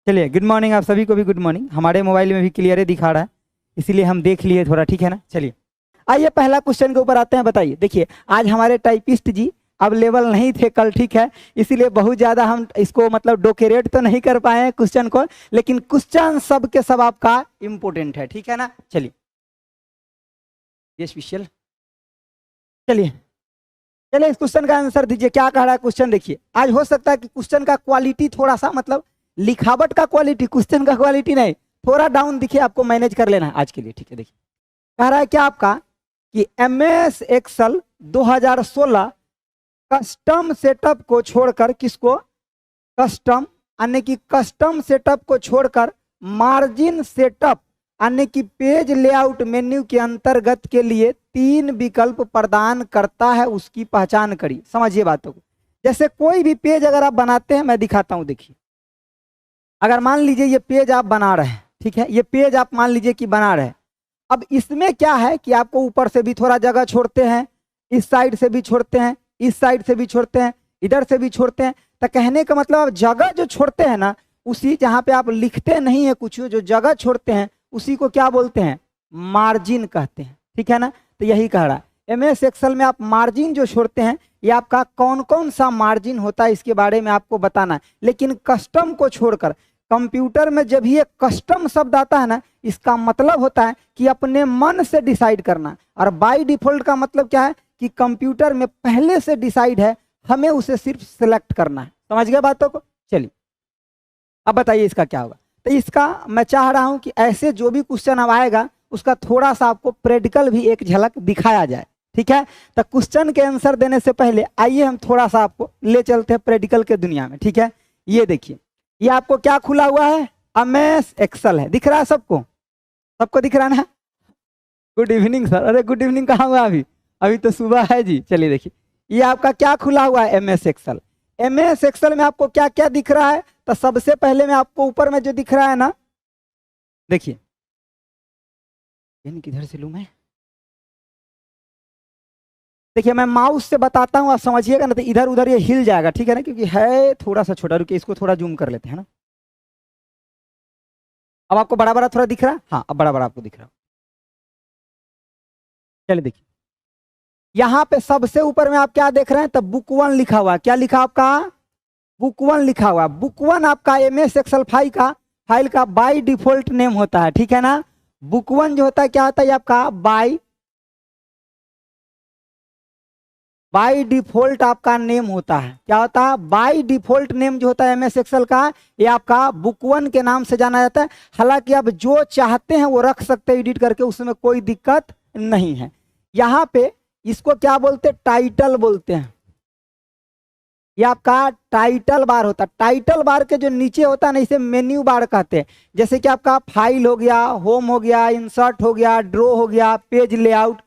चलिए, good morning. आप सभी को भी गुड मॉर्निंग। हमारे मोबाइल में भी क्लियर दिखा रहा है, इसीलिए हम देख लिए थोड़ा, ठीक है ना। चलिए आइए पहला क्वेश्चन के ऊपर आते हैं। बताइए, देखिए आज हमारे टाइपिस्ट जी अवेलेबल नहीं थे कल, ठीक है, इसीलिए बहुत ज़्यादा हम इसको मतलब डोकेरेट तो नहीं कर पाए हैं क्वेश्चन को, लेकिन क्वेश्चन सब के सब आपका इम्पोर्टेंट है, ठीक है ना। चलिए ये स्पेशल, चलिए चलिए इस क्वेश्चन का आंसर दीजिए। क्या कह रहा है क्वेश्चन, देखिए आज हो सकता है कि क्वेश्चन का क्वालिटी थोड़ा सा मतलब लिखावट का क्वालिटी, क्वेश्चन का क्वालिटी नहीं, थोड़ा डाउन दिखे, आपको मैनेज कर लेना है आज के लिए, ठीक है। देखिए कह रहा है क्या आपका कि MS एक्सेल 2016 कस्टम सेटअप को छोड़कर, किसको, कस्टम यानी कि कस्टम सेटअप को छोड़कर मार्जिन सेटअप यानी कि पेज लेआउट मेन्यू के अंतर्गत के लिए 3 विकल्प प्रदान करता है, उसकी पहचान करिए। समझिए बातों को। जैसे कोई भी पेज अगर आप बनाते हैं, मैं दिखाता हूं, देखिए अगर मान लीजिए ये पेज आप बना रहे हैं, ठीक है, ये पेज आप मान लीजिए कि बना रहे हैं। अब इसमें क्या है कि आपको ऊपर से भी थोड़ा जगह छोड़ते हैं, इस साइड से भी छोड़ते हैं, इस साइड से भी छोड़ते हैं, इधर से भी छोड़ते हैं। तो कहने का मतलब आप जगह जो छोड़ते हैं ना, उसी जहां पे आप लिखते नहीं है कुछ, जो जगह छोड़ते हैं उसी को क्या बोलते हैं, मार्जिन कहते हैं, ठीक है ना। तो यही कह रहा है MS एक्सेल में आप मार्जिन जो छोड़ते हैं, ये आपका कौन कौन सा मार्जिन होता है इसके बारे में आपको बताना है। लेकिन कस्टम को छोड़कर कंप्यूटर में जब ये कस्टम शब्द आता है ना, इसका मतलब होता है कि अपने मन से डिसाइड करना, और बाय डिफॉल्ट का मतलब क्या है कि कंप्यूटर में पहले से डिसाइड है, हमें उसे सिर्फ सिलेक्ट करना है। समझ गए बातों को। चलिए अब बताइए इसका क्या होगा। तो इसका मैं चाह रहा हूं कि ऐसे जो भी क्वेश्चन अब आएगा उसका थोड़ा सा आपको प्रैक्टिकल भी एक झलक दिखाया जाए, ठीक है। तो क्वेश्चन के आंसर देने से पहले आइए हम थोड़ा सा आपको ले चलते हैं प्रैक्टिकल के दुनिया में, ठीक है। ये देखिए, ये आपको क्या खुला हुआ है, MS एक्सेल है, दिख रहा है सबको, सबको दिख रहा है ना। Good evening sir. अरे गुड इवनिंग कहाँ हुआ, अभी अभी तो सुबह है जी। चलिए देखिए, ये आपका क्या खुला हुआ है, MS एक्सेल। MS एक्सेल में आपको क्या क्या दिख रहा है, तो सबसे पहले में आपको ऊपर में जो दिख रहा है ना, देखिए किधर से लूं मैं, देखिए मैं माउस से बताता हूं, आप समझिएगा ना, तो इधर उधर ये हिल जाएगा, ठीक है ना, क्योंकि है थोड़ा सा छोटा। रुकिए इसको थोड़ा जूम कर लेते हैं ना। अब आपको बड़ा बड़ा थोड़ा दिख रहा है, हाँ अब बड़ा बड़ा आपको दिख रहा है। चलिए देखिए, यहाँ पे सबसे ऊपर में आप क्या देख रहे हैं, तब बुक 1 लिखा हुआ है। क्या लिखा आपका, बुक 1 लिखा हुआ। बुक 1 आपका MS एक्सेल फाइल का बाय डिफॉल्ट नेम होता है, ठीक है ना। बुक 1 जो होता है क्या होता है, आपका बाय डिफॉल्ट आपका नेम होता है। क्या होता है, बाय डिफॉल्ट नेम जो होता है MS एक्सेल का, ये आपका बुक 1 के नाम से जाना जाता है। हालांकि आप जो चाहते हैं वो रख सकते हैं एडिट करके, उसमें कोई दिक्कत नहीं है। यहाँ पे इसको क्या बोलते हैं, टाइटल बोलते हैं। ये आपका टाइटल बार होता है। टाइटल बार के जो नीचे होता है ना, इसे मेन्यू बार कहते हैं। जैसे कि आपका फाइल हो गया, होम हो गया, इंसर्ट हो गया, ड्रॉ हो गया, पेज लेआउट,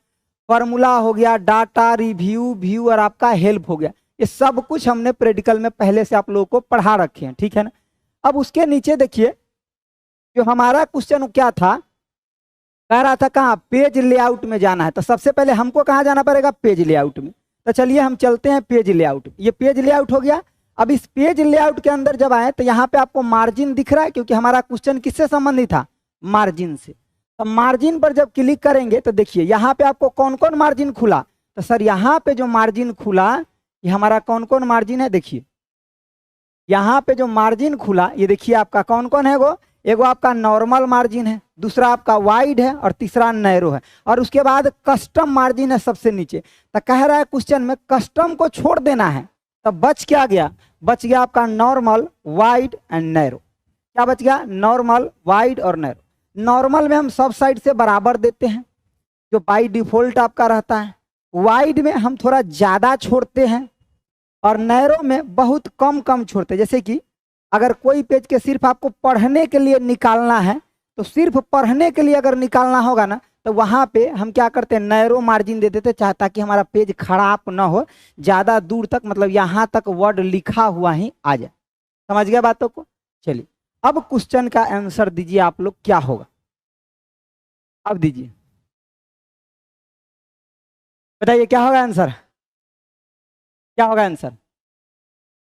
फॉर्मूला हो गया, डाटा, रिव्यू, व्यू और आपका हेल्प हो गया। ये सब कुछ हमने प्रैक्टिकल में पहले से आप लोगों को पढ़ा रखे हैं, ठीक है ना। अब उसके नीचे देखिए, जो हमारा क्वेश्चन क्या था, कह रहा था कहाँ, पेज लेआउट में जाना है। तो सबसे पहले हमको कहाँ जाना पड़ेगा, पेज लेआउट में। तो चलिए हम चलते हैं पेज लेआउट। ये पेज लेआउट हो गया। अब इस पेज लेआउट के अंदर जब आए तो यहाँ पे आपको मार्जिन दिख रहा है, क्योंकि हमारा क्वेश्चन किससे संबंधित था, मार्जिन से। तो मार्जिन पर जब क्लिक करेंगे तो देखिए यहाँ पे आपको कौन कौन मार्जिन खुला। तो सर यहाँ पे जो मार्जिन खुला, ये हमारा कौन कौन मार्जिन है, देखिए यहाँ पे जो मार्जिन खुला, ये देखिए आपका कौन कौन है। वो एगो आपका नॉर्मल मार्जिन है, दूसरा आपका वाइड है और तीसरा नैरो है, और उसके बाद कस्टम मार्जिन है सबसे नीचे। तो कह रहा है क्वेश्चन में कस्टम को छोड़ देना है। तो बच क्या गया, बच गया आपका नॉर्मल, वाइड एंड नैरो। क्या बच गया, नॉर्मल, वाइड और नैरो। नॉर्मल में हम सब साइड से बराबर देते हैं, जो बाई डिफॉल्ट आपका रहता है। वाइड में हम थोड़ा ज्यादा छोड़ते हैं, और नैरो में बहुत कम कम छोड़ते हैं। जैसे कि अगर कोई पेज के सिर्फ आपको पढ़ने के लिए निकालना है, तो सिर्फ पढ़ने के लिए अगर निकालना होगा ना, तो वहां पे हम क्या करते हैं, नैरो मार्जिन दे देते हैं, ताकि हमारा पेज खराब ना हो, ज्यादा दूर तक, मतलब यहाँ तक वर्ड लिखा हुआ ही आ जाए। समझ गया बातों को। चलिए अब क्वेश्चन का आंसर दीजिए आप लोग, क्या होगा, अब दीजिए, बताइए क्या होगा आंसर, क्या होगा आंसर।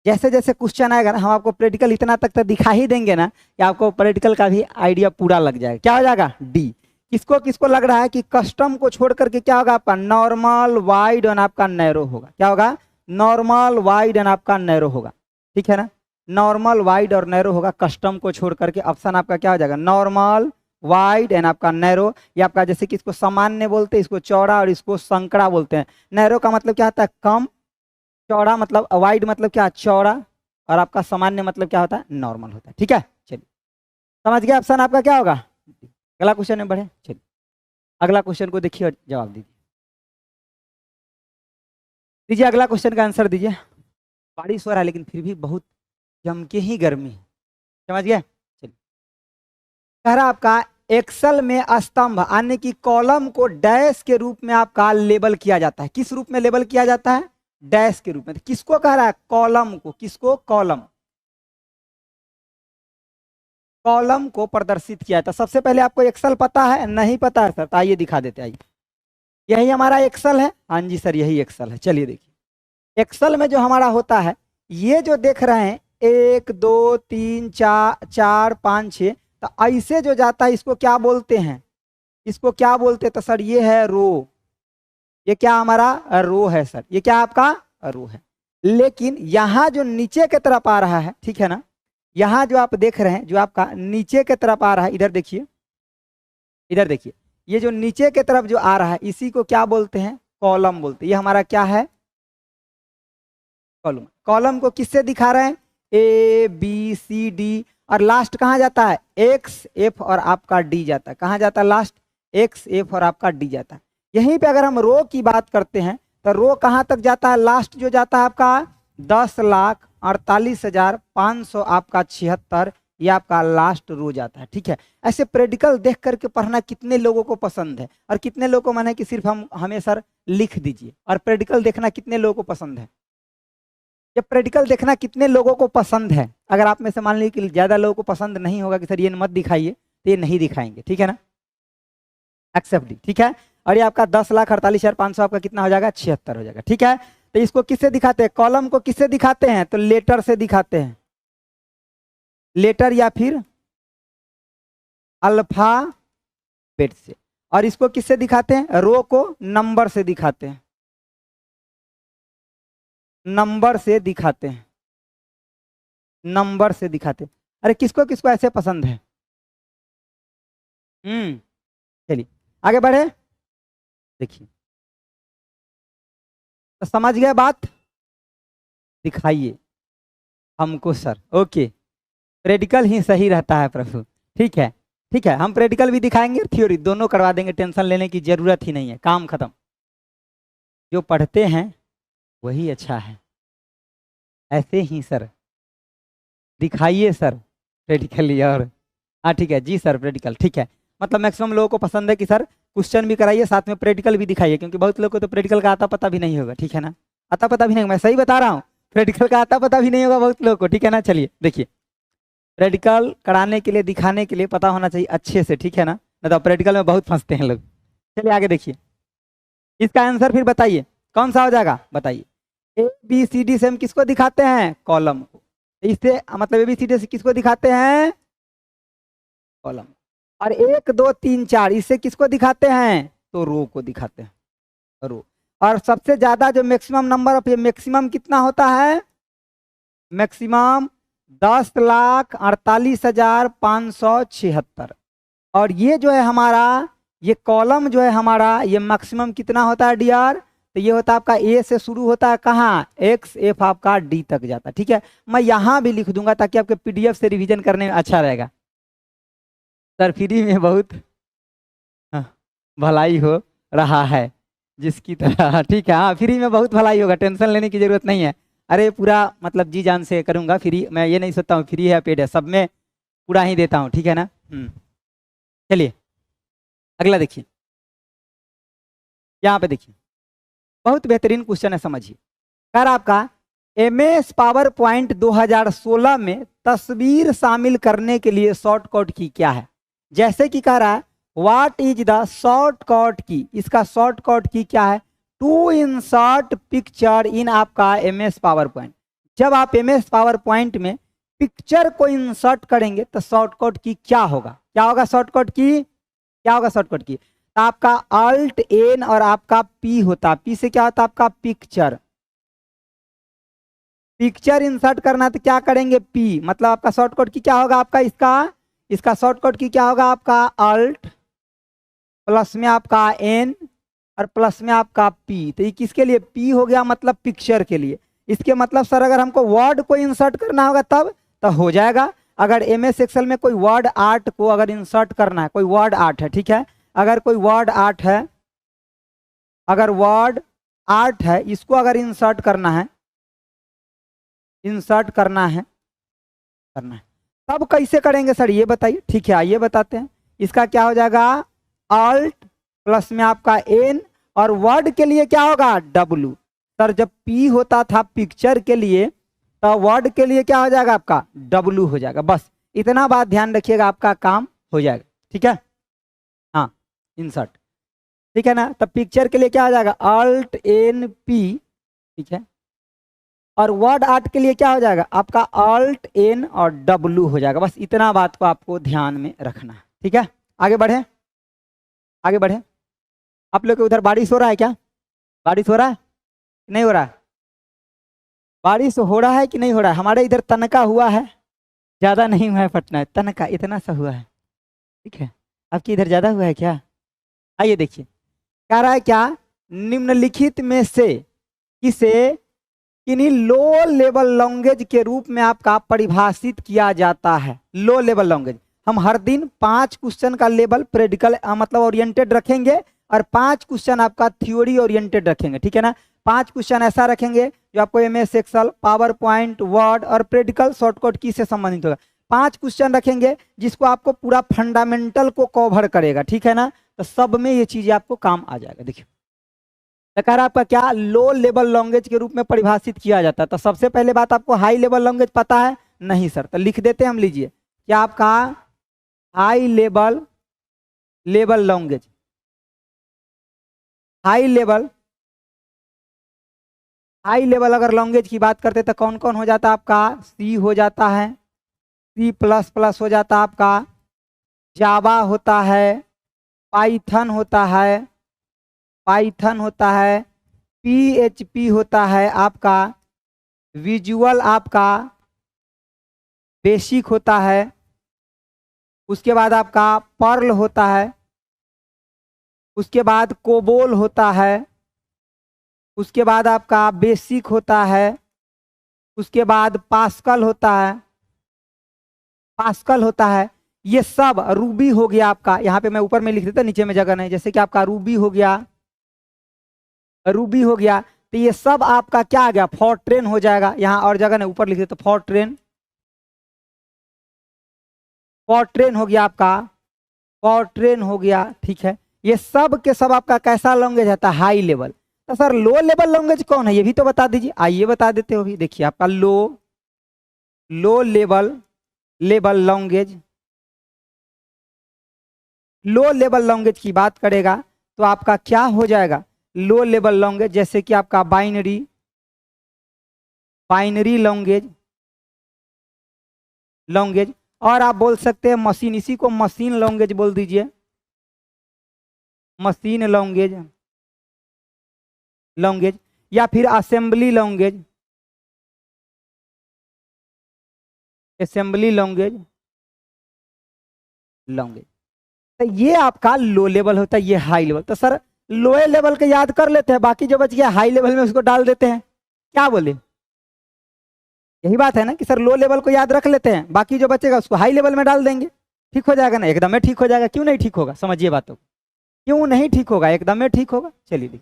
जैसे जैसे क्वेश्चन आएगा ना, हम आपको प्रैक्टिकल इतना तक तो दिखा ही देंगे ना कि आपको प्रैक्टिकल का भी आइडिया पूरा लग जाएगा। क्या हो जाएगा? डी। किसको किसको लग रहा है कि कस्टम को छोड़ करके क्या होगा आपका? नॉर्मल, वाइड और आपका नैरो होगा। क्या होगा? नॉर्मल, वाइड एंड आपका नैरो होगा। ठीक है ना? नॉर्मल, वाइड और नैरो होगा, कस्टम को छोड़ करके। ऑप्शन आपका क्या हो जाएगा? नॉर्मल, वाइड एंड आपका नैरो। ये आपका जैसे कि इसको सामान्य बोलते हैं, इसको चौड़ा और इसको संकड़ा बोलते हैं। नैरो का मतलब क्या होता है? कम। चौड़ा मतलब, वाइड मतलब क्या? चौड़ा। और आपका सामान्य मतलब क्या होता है? नॉर्मल होता है। ठीक है, चलिए समझ गए। ऑप्शन आपका क्या होगा? अगला क्वेश्चन में बढ़े। चलिए अगला क्वेश्चन को देखिए और जवाब दीजिए। दीजिए अगला क्वेश्चन का आंसर दीजिए। बारिश हो रहा है लेकिन फिर भी बहुत जम के ही गर्मी है। समझ गए? चलिए कह रहा आपका एक्सेल में स्तंभ यानी कि कॉलम को डैश के रूप में आपका लेबल किया जाता है। किस रूप में लेबल किया जाता है? डैश के रूप में। तो किसको कह रहा है? कॉलम को। किसको? कॉलम। कॉलम को प्रदर्शित किया था। सबसे पहले आपको एक्सेल पता है? नहीं पता है सर? तो आइए दिखा देते। आइए, यही हमारा एक्सेल है। हाँ जी सर, यही एक्सेल है। चलिए देखिए, एक्सेल में जो हमारा होता है, ये जो देख रहे हैं 1 2 3 4 4 5 6, तो ऐसे जो जाता है इसको क्या बोलते हैं? इसको क्या बोलते हैं? तो सर ये है रो। ये क्या हमारा? रो है सर। ये क्या आपका? रो है। लेकिन यहाँ जो नीचे की तरफ आ रहा है, ठीक है ना, यहाँ जो आप देख रहे हैं, जो आपका नीचे की तरफ आ रहा है, इधर देखिए, इधर देखिए, ये जो नीचे की तरफ जो आ रहा है, इसी को क्या बोलते हैं? कॉलम बोलते हैं। ये हमारा क्या है? कॉलम। कॉलम को किससे दिखा रहे हैं? ए बी सी डी, और लास्ट कहाँ जाता है? एक्स एफ और आपका डी जाता है। कहाँ जाता है लास्ट? एक्स एफ और आपका डी जाता है। यहीं पे अगर हम रो की बात करते हैं तो रो कहाँ तक जाता है? लास्ट जो जाता है आपका 10,48,500 आपका 76, ये आपका लास्ट रो जाता है। ठीक है, ऐसे प्रैक्टिकल देख करके पढ़ना कितने लोगों को पसंद है? और कितने लोगों को मन है कि सिर्फ हम हमें सर लिख दीजिए? और प्रैक्टिकल देखना कितने लोगों को पसंद है? ये प्रैक्टिकल देखना कितने लोगों को पसंद है? अगर आप में से मान लीजिए कि ज्यादा लोगों को पसंद नहीं होगा कि सर ये मत दिखाइए, तो ये नहीं दिखाएंगे। ठीक है ना? Accept D. ठीक है, और ये आपका 10,48,500 आपका कितना हो जाएगा? 76 हो जाएगा। ठीक है, तो इसको किससे दिखाते हैं? कॉलम को किससे दिखाते हैं? तो लेटर से दिखाते हैं। लेटर या फिर अल्फाबेट से। और इसको किससे दिखाते हैं? रो को नंबर से दिखाते हैं। नंबर से दिखाते हैं। नंबर से दिखाते हैं। अरे किसको किसको ऐसे पसंद है? चलिए आगे बढ़े। देखिए, तो समझ गए बात? दिखाइए हमको सर। ओके, प्रैक्टिकल ही सही रहता है प्रभु। ठीक है, ठीक है, हम प्रैक्टिकल भी दिखाएंगे, थ्योरी दोनों करवा देंगे। टेंशन लेने की जरूरत ही नहीं है, काम खत्म। जो पढ़ते हैं वही अच्छा है। ऐसे ही सर दिखाइए सर प्रैक्टिकली। और हाँ ठीक है जी सर, प्रैक्टिकल ठीक है। मतलब मैक्सिमम लोगों को पसंद है कि सर क्वेश्चन भी कराइए, साथ में प्रैक्टिकल भी दिखाइए, क्योंकि बहुत लोग को तो प्रैक्टिकल का आता पता भी नहीं होगा। ठीक है ना? आता पता भी नहीं होगा, मैं सही बता रहा हूँ, प्रैक्टिकल का आता पता भी नहीं होगा बहुत लोगों को। ठीक है ना? चलिए देखिए, प्रैक्टिकल कराने के लिए, दिखाने के लिए पता होना चाहिए अच्छे से। ठीक है ना? नहीं तो प्रैक्टिकल में बहुत फंसते हैं लोग। चलिए आगे देखिए, इसका आंसर फिर बताइए कौन सा हो जाएगा? बताइए। ए बी सी डी से हम किसको दिखाते हैं? कॉलम को। इससे मतलब ए बी सी डी से किसको दिखाते हैं? कॉलम। और 1 2 3 4 इससे किसको दिखाते हैं? तो रो को दिखाते हैं, रो। और सबसे ज्यादा जो मैक्सिमम नंबर ऑफ, ये मैक्सिमम कितना होता है? मैक्सिमम 10,48,576। और ये जो है हमारा, ये कॉलम जो है हमारा, ये मैक्सिमम कितना होता है डियर? तो ये होता है आपका ए से शुरू होता है, कहाँ? एक्स एफ आपका डी तक जाता है। ठीक है, मैं यहाँ भी लिख दूंगा ताकि आपके पीडीएफ से रिवीजन करने में अच्छा रहेगा। सर फ्री में बहुत भलाई हो रहा है जिसकी तरह। ठीक है, हाँ फ्री में बहुत भलाई होगा, टेंशन लेने की जरूरत नहीं है। अरे पूरा मतलब जी जान से करूंगा फ्री। मैं ये नहीं सोचता हूँ फ्री है पेड है, सब में पूरा ही देता हूँ। ठीक है ना? चलिए अगला देखिए, यहाँ पे देखिए, बहुत बेहतरीन क्वेश्चन है, समझिए। कर आपका MS पावर पॉइंट 2016 में तस्वीर शामिल करने के लिए शॉर्टकट की क्या है? जैसे कि कह रहा है व्हाट इज द शॉर्टकट की, इसका शॉर्टकट की क्या है? टू इंसर्ट पिक्चर इन आपका MS पावर पॉइंट। जब आप MS पावर पॉइंट में पिक्चर को इंसर्ट करेंगे तो शॉर्टकट की क्या होगा, क्या होगा शॉर्टकट की, क्या होगा शॉर्टकट की, तो आपका Alt N और आपका P होता है, P से क्या होता है आपका पिक्चर, पिक्चर इंसर्ट करना तो क्या करेंगे P, मतलब आपका शॉर्टकट की क्या होगा आपका, इसका शॉर्टकट की क्या होगा आपका Alt प्लस में आपका N और प्लस में आपका P, तो ये किसके लिए P हो गया, मतलब पिक्चर के लिए। इसके मतलब सर अगर हमको वर्ड को इंसर्ट करना होगा तब तो हो जाएगा, अगर MS एक्सेल में कोई वर्ड आर्ट को अगर इंसर्ट करना है, कोई वर्ड आर्ट है, ठीक है, अगर कोई वर्ड आर्ट है, अगर वर्ड आर्ट है इसको अगर इंसर्ट करना है, इंसर्ट करना है, तब कैसे करेंगे सर ये बताइए, ठीक है आइए बताते हैं। इसका क्या हो जाएगा Alt प्लस में आपका N और वर्ड के लिए क्या होगा W। सर जब P होता था पिक्चर के लिए तो वर्ड के लिए क्या हो जाएगा आपका W हो जाएगा, बस इतना बात ध्यान रखिएगा, आपका काम हो जाएगा, ठीक है। हाँ इंसर्ट, ठीक है ना, तब पिक्चर के लिए क्या हो जाएगा Alt N P, ठीक है, और वर्ड आर्ट के लिए क्या हो जाएगा आपका Alt N और W हो जाएगा, बस इतना बात को आपको ध्यान में रखना है, ठीक है। आगे बढ़े, आगे बढ़े। आप लोग के उधर बारिश हो रहा है क्या, बारिश हो रहा है नहीं हो रहा है, बारिश हो रहा है कि नहीं हो रहा है, हमारे इधर तनका हुआ है, ज्यादा नहीं हुआ है पटना, तनका इतना सा हुआ है, ठीक है, आपके इधर ज्यादा हुआ है क्या। आइए देखिए कह रहा है क्या, निम्नलिखित में से किसे किन्हीं लो लेवल लैंग्वेज के रूप में आपका परिभाषित किया जाता है। लो लेवल लैंग्वेज, हम हर दिन 5 क्वेश्चन का लेवल प्रेडिकल मतलब ओरिएंटेड रखेंगे और 5 क्वेश्चन आपका थ्योरी ओरिएंटेड रखेंगे, ठीक है ना। 5 क्वेश्चन ऐसा रखेंगे जो आपको MS Excel, PowerPoint, Word और प्रेडिकल शॉर्टकट की से संबंधित होगा। 5 क्वेश्चन रखेंगे जिसको आपको पूरा फंडामेंटल को कवर करेगा, ठीक है ना, तो सब में ये चीजें आपको काम आ जाएगा। देखिए कह रहा आपका क्या लो लेवल लैंग्वेज के रूप में परिभाषित किया जाता है, तो सबसे पहले बात आपको हाई लेवल लैंग्वेज पता है, नहीं सर, तो लिख देते हैं हम, लीजिए क्या आपका high level language, high level अगर लैंग्वेज की बात करते तो कौन कौन हो जाता है आपका, C हो जाता है, C++ हो जाता है आपका, जावा होता है, पाइथन होता है, PHP होता है आपका, विजुअल आपका बेसिक होता है, उसके बाद आपका पर्ल होता है, उसके बाद कोबोल होता है, उसके बाद आपका बेसिक होता है, उसके बाद पास्कल होता है, ये सब रूबी हो गया आपका, यहाँ पे मैं ऊपर में लिख देता, नीचे में जगह नहीं, जैसे कि आपका रूबी हो गया, तो ये सब आपका क्या आ गया फॉर्ट्रेन हो जाएगा, यहाँ और जगह नहीं ऊपर लिख देते, फॉर्ट्रेन हो गया आपका, फॉर्ट्रेन हो गया, ठीक है। ये सब के सब आपका कैसा लैंग्वेज है, हाई लेवल। तो सर लो लेवल लैंग्वेज कौन है ये भी तो बता दीजिए, आइए बता देते हो भी। देखिए आपका low level language, low level language की बात करेगा तो आपका क्या हो जाएगा लो लेवल लैंग्वेज, जैसे कि आपका बाइनरी लैंग्वेज, और आप बोल सकते हैं मशीन, इसी को मशीन लैंग्वेज बोल दीजिए, मशीन लैंग्वेज या फिर असेंबली लैंग्वेज, तो ये आपका लो लेवल होता है, ये हाई लेवल। तो सर लोअर लेवल के याद कर लेते हैं, बाकी जो बच गया हाई लेवल में उसको डाल देते हैं, क्या बोले, यही बात है ना कि सर लो लेवल को याद रख लेते हैं, बाकी जो बचेगा उसको हाई लेवल में डाल देंगे, ठीक हो जाएगा ना, एकदम में ठीक हो जाएगा। क्यों नहीं ठीक होगा, समझिए बातों को, क्यों नहीं ठीक होगा, एकदम में ठीक होगा। चलिए देखिए,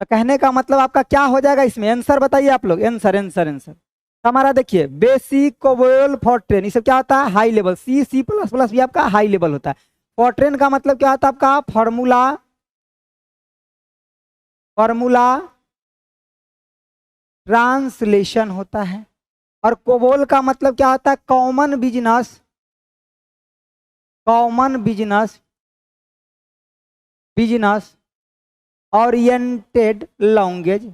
तो कहने का मतलब आपका क्या हो जाएगा इसमें, आंसर बताइए आप लोग, आंसर हमारा देखिए बेसिक, कोबोल, फॉर्ट्रेन, ये सब क्या होता है हाई लेवल, C++ भी आपका हाई लेवल होता है। फॉर्ट्रेन का मतलब क्या होता है आपका फॉर्मूला ट्रांसलेशन होता है, और कोबोल का मतलब क्या होता है कॉमन बिजनेस ओरिएंटेड लैंग्वेज,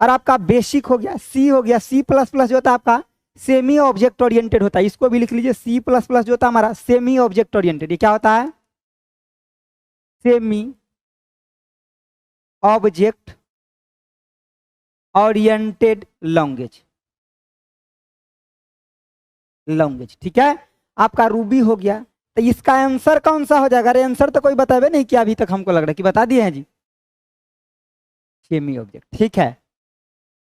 और आपका बेसिक हो गया, सी हो गया, सी प्लस प्लस जो होता है आपका सेमी ऑब्जेक्ट ओरिएंटेड होता है, इसको भी लिख लीजिए, सी प्लस प्लस जो होता है हमारा सेमी ऑब्जेक्ट ओरिएंटेड। ये क्या होता है? Semi object oriented language, language, ठीक है। आपका रूबी हो गया, तो इसका आंसर कौन सा हो जाएगा? अरे आंसर तो कोई बतावे नहीं कि अभी तक, हमको लग रहा है कि बता दिए हैं जी, सेमी ऑब्जेक्ट, ठीक है।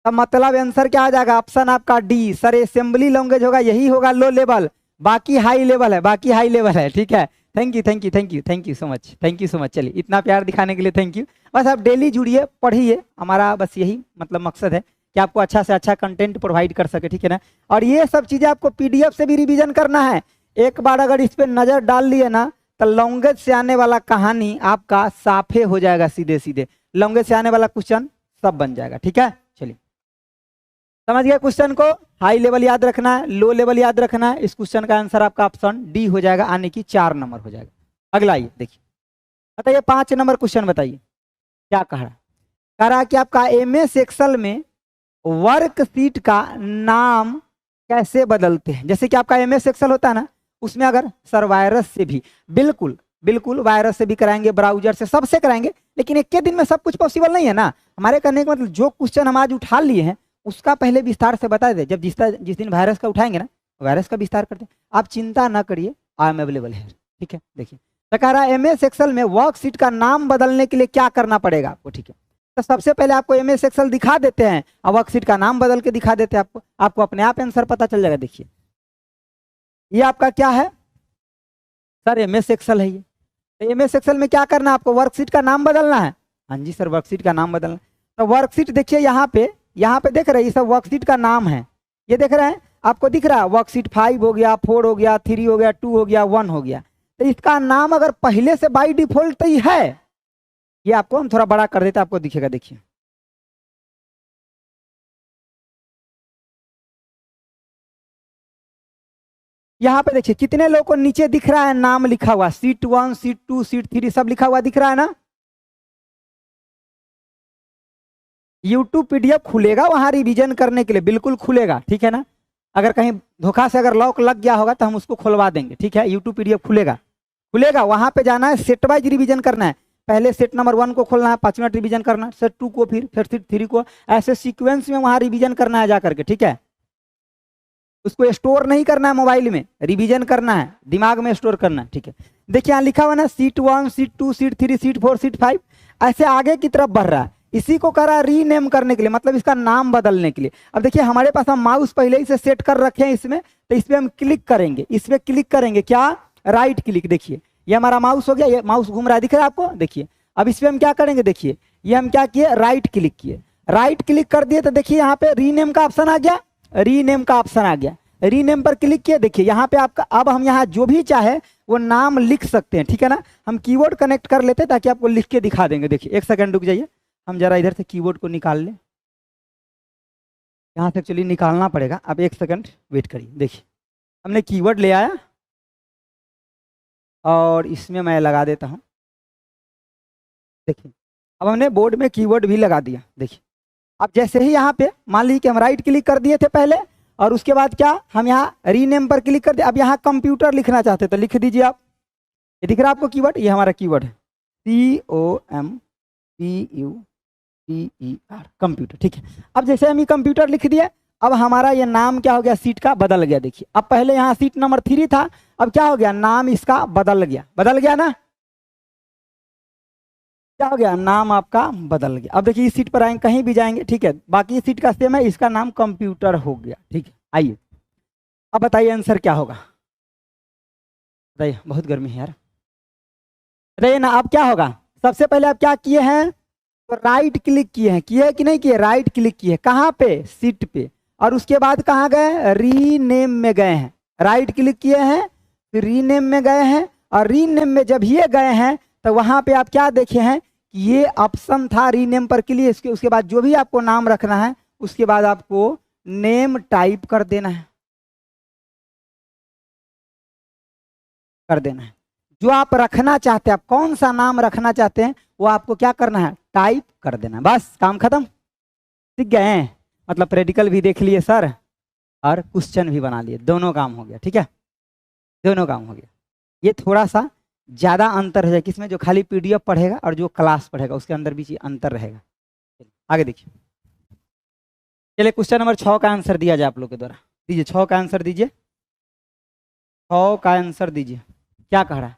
तो मतलब आंसर क्या आ जाएगा? ऑप्शन आपका डी, सर असेंबली लैंग्वेज होगा, यही होगा लो लेवल, बाकी हाई लेवल है, बाकी हाई लेवल है, ठीक है। Thank you thank you thank you thank you so much, thank you so much. चलिए इतना प्यार दिखाने के लिए थैंक यू। बस आप डेली जुड़िए, पढ़िए, हमारा बस यही मतलब मकसद है कि आपको अच्छा से अच्छा कंटेंट प्रोवाइड कर सके, ठीक है ना। और ये सब चीज़ें आपको पीडीएफ से भी रिवीजन करना है। एक बार अगर इस पर नज़र डाल लिए ना, तो लैंग्वेज से आने वाला कहानी आपका साफे हो जाएगा, सीधे सीधे लैंग्वेज से आने वाला क्वेश्चन सब बन जाएगा, ठीक है। चलिए समझ गया क्वेश्चन को, हाई लेवल याद रखना है, लो लेवल याद रखना है। इस क्वेश्चन का आंसर आपका ऑप्शन डी हो जाएगा, आने की 4 नंबर हो जाएगा। अगला आइए देखिए, बताइए 5 नंबर क्वेश्चन बताइए क्या कह रहा है। कह रहा है कि आपका एमएस एक्सेल में वर्कशीट का नाम कैसे बदलते हैं। जैसे कि आपका एमएस एक्सेल होता है ना, उसमें अगर सर वायरस से भी, बिल्कुल बिल्कुल वायरस से भी कराएंगे, ब्राउजर से, सबसे कराएंगे, लेकिन एक के दिन में सब कुछ पॉसिबल नहीं है ना। हमारे करने का मतलब जो क्वेश्चन हम आज उठा लिए हैं उसका पहले विस्तार से बता दे। जब जिस दिन वायरस का उठाएंगे ना, वायरस का विस्तार करते हैं। आप चिंता ना करिए, आई एम अवेलेबल है, ठीक है। देखिए तो कह रहा है एमएस एक्सेल में वर्कशीट का नाम बदलने के लिए क्या करना पड़ेगा आपको, ठीक है। तो सबसे पहले आपको एमएस एक्सेल दिखा देते हैं और वर्कशीट का नाम बदल के दिखा देते हैं आपको, आपको अपने आप आंसर पता चल जाएगा। देखिए ये आपका क्या है सर? एमएस एक्सेल है ये। तो एमएस एक्सेल में क्या करना है आपको? वर्कशीट का नाम बदलना है। हाँ जी सर, वर्कशीट का नाम बदलना। तो वर्कशीट देखिए यहाँ पे देख रहे हैं, ये सब वर्कशीट का नाम है। ये देख रहे हैं, आपको दिख रहा है वर्कशीट 5 हो गया, 4 हो गया, 3 हो गया, 2 हो गया, 1 हो गया। तो इसका नाम अगर पहले से बाई डिफॉल्ट ही है, ये आपको हम थोड़ा बड़ा कर देते हैं, आपको दिखेगा। देखिए यहाँ पे देखिए कितने लोगों को नीचे दिख रहा है नाम लिखा हुआ, सीट 1, सीट 2, सीट 3 सब लिखा हुआ दिख रहा है ना। यूट्यूब पीडीएफ खुलेगा वहां रिवीजन करने के लिए, बिल्कुल खुलेगा, ठीक है ना। अगर कहीं धोखा से अगर लॉक लग गया होगा तो हम उसको खुलवा देंगे, ठीक है। यूट्यूब पीडीएफ खुलेगा, खुलेगा, वहां पे जाना है, सेट वाइज रिवीजन करना है। पहले सेट नंबर 1 को खोलना है, 5 मिनट रिवीजन करना है, सेट 2 को, फिर सेट 3 को, ऐसे सीक्वेंस में वहां रिवीजन करना है जा करके, ठीक है। उसको स्टोर नहीं करना है मोबाइल में, रिवीजन करना है, दिमाग में स्टोर करना है, ठीक है। देखिए यहाँ लिखा हुआ ना, seat 1, seat 2, seat 3, seat 4, seat 5, ऐसे आगे की तरफ बढ़ रहा है। इसी को कह रहा है रीनेम करने के लिए, मतलब इसका नाम बदलने के लिए। अब देखिए हमारे पास हम माउस पहले ही से सेट कर रखे हैं इसमें, तो इस पर हम क्लिक करेंगे, इस पर क्लिक करेंगे, क्या? Right click. देखिए ये हमारा माउस हो गया, ये माउस घूम रहा है, दिख रहा है आपको? देखिए अब इस पर हम क्या करेंगे, देखिए ये हम क्या किए, राइट क्लिक किए, राइट क्लिक कर दिए, तो देखिए यहाँ पे रीनेम का ऑप्शन आ गया, रीनेम का ऑप्शन आ गया, रीनेम पर क्लिक किए। देखिए यहाँ पे आपका, अब हम यहाँ जो भी चाहे वो नाम लिख सकते हैं, ठीक है ना। हम कीबोर्ड कनेक्ट कर लेते हैं ताकि आपको लिख के दिखा देंगे। देखिए एक सेकंड रुक जाइए, हम जरा इधर से कीबोर्ड को निकाल लें, यहाँ से एक्चुअली निकालना पड़ेगा। अब एक सेकंड वेट करिए। देखिए हमने कीबोर्ड ले आया और इसमें मैं लगा देता हूँ। देखिए अब हमने बोर्ड में कीबोर्ड भी लगा दिया। देखिए अब जैसे ही यहाँ पे मान लीजिए कि हम राइट क्लिक कर दिए थे पहले, और उसके बाद क्या, हम यहाँ रीनेम पर क्लिक कर दिए। अब यहाँ कंप्यूटर लिखना चाहते तो लिख दीजिए आप। ये दिख रहा है आपको कीवर्ड, ये हमारा कीवर्ड है, COMPUTER, कंप्यूटर, ठीक है। अब जैसे हम ये कंप्यूटर लिख दिए, अब हमारा ये नाम क्या हो गया, सीट का बदल गया। देखिए अब पहले यहाँ सीट नंबर 3 था, अब क्या हो गया, नाम इसका बदल गया, बदल गया ना, क्या हो गया, नाम आपका बदल गया। अब देखिए इस सीट पर आएंगे, कहीं भी जाएंगे, ठीक है, बाकी सीट का सेम है, इसका नाम कंप्यूटर हो गया, ठीक है। आइए अब बताइए आंसर क्या होगा, बताइए। बहुत गर्मी है यार, बताइए ना अब क्या होगा। सबसे पहले आप क्या किए हैं, तो राइट क्लिक किए हैं, किए कि नहीं किए, राइट क्लिक किए, कहाँ पे, सीट पे, और उसके बाद कहाँ गए, रीनेम में गए हैं, राइट क्लिक किए हैं, फिर रीनेम में गए हैं, और रीनेम में जब ये गए हैं तो वहां पे आप क्या देखे हैं, ये ऑप्शन था रीनेम पर क्लिक, उसके बाद जो भी आपको नाम रखना है उसके बाद आपको नेम टाइप कर देना है, कर देना है। जो आप रखना चाहते हैं, आप कौन सा नाम रखना चाहते हैं वो आपको क्या करना है, टाइप कर देना है, बस काम खत्म। सीख गए हैं, मतलब प्रैक्टिकल भी देख लिए सर और क्वेश्चन भी बना लिए, दोनों काम हो गया। ठीक है, दोनों काम हो गया। ये थोड़ा सा ज़्यादा अंतर है किसमें, जो खाली पीडीएफ पढ़ेगा और जो क्लास पढ़ेगा उसके अंदर भी अंतर रहेगा। आगे देखिए, चलिए क्वेश्चन नंबर 6 का आंसर दिया जाए आप लोग के द्वारा। दीजिए 6 का आंसर दीजिए, 6 का आंसर दीजिए। क्या कह रहा है?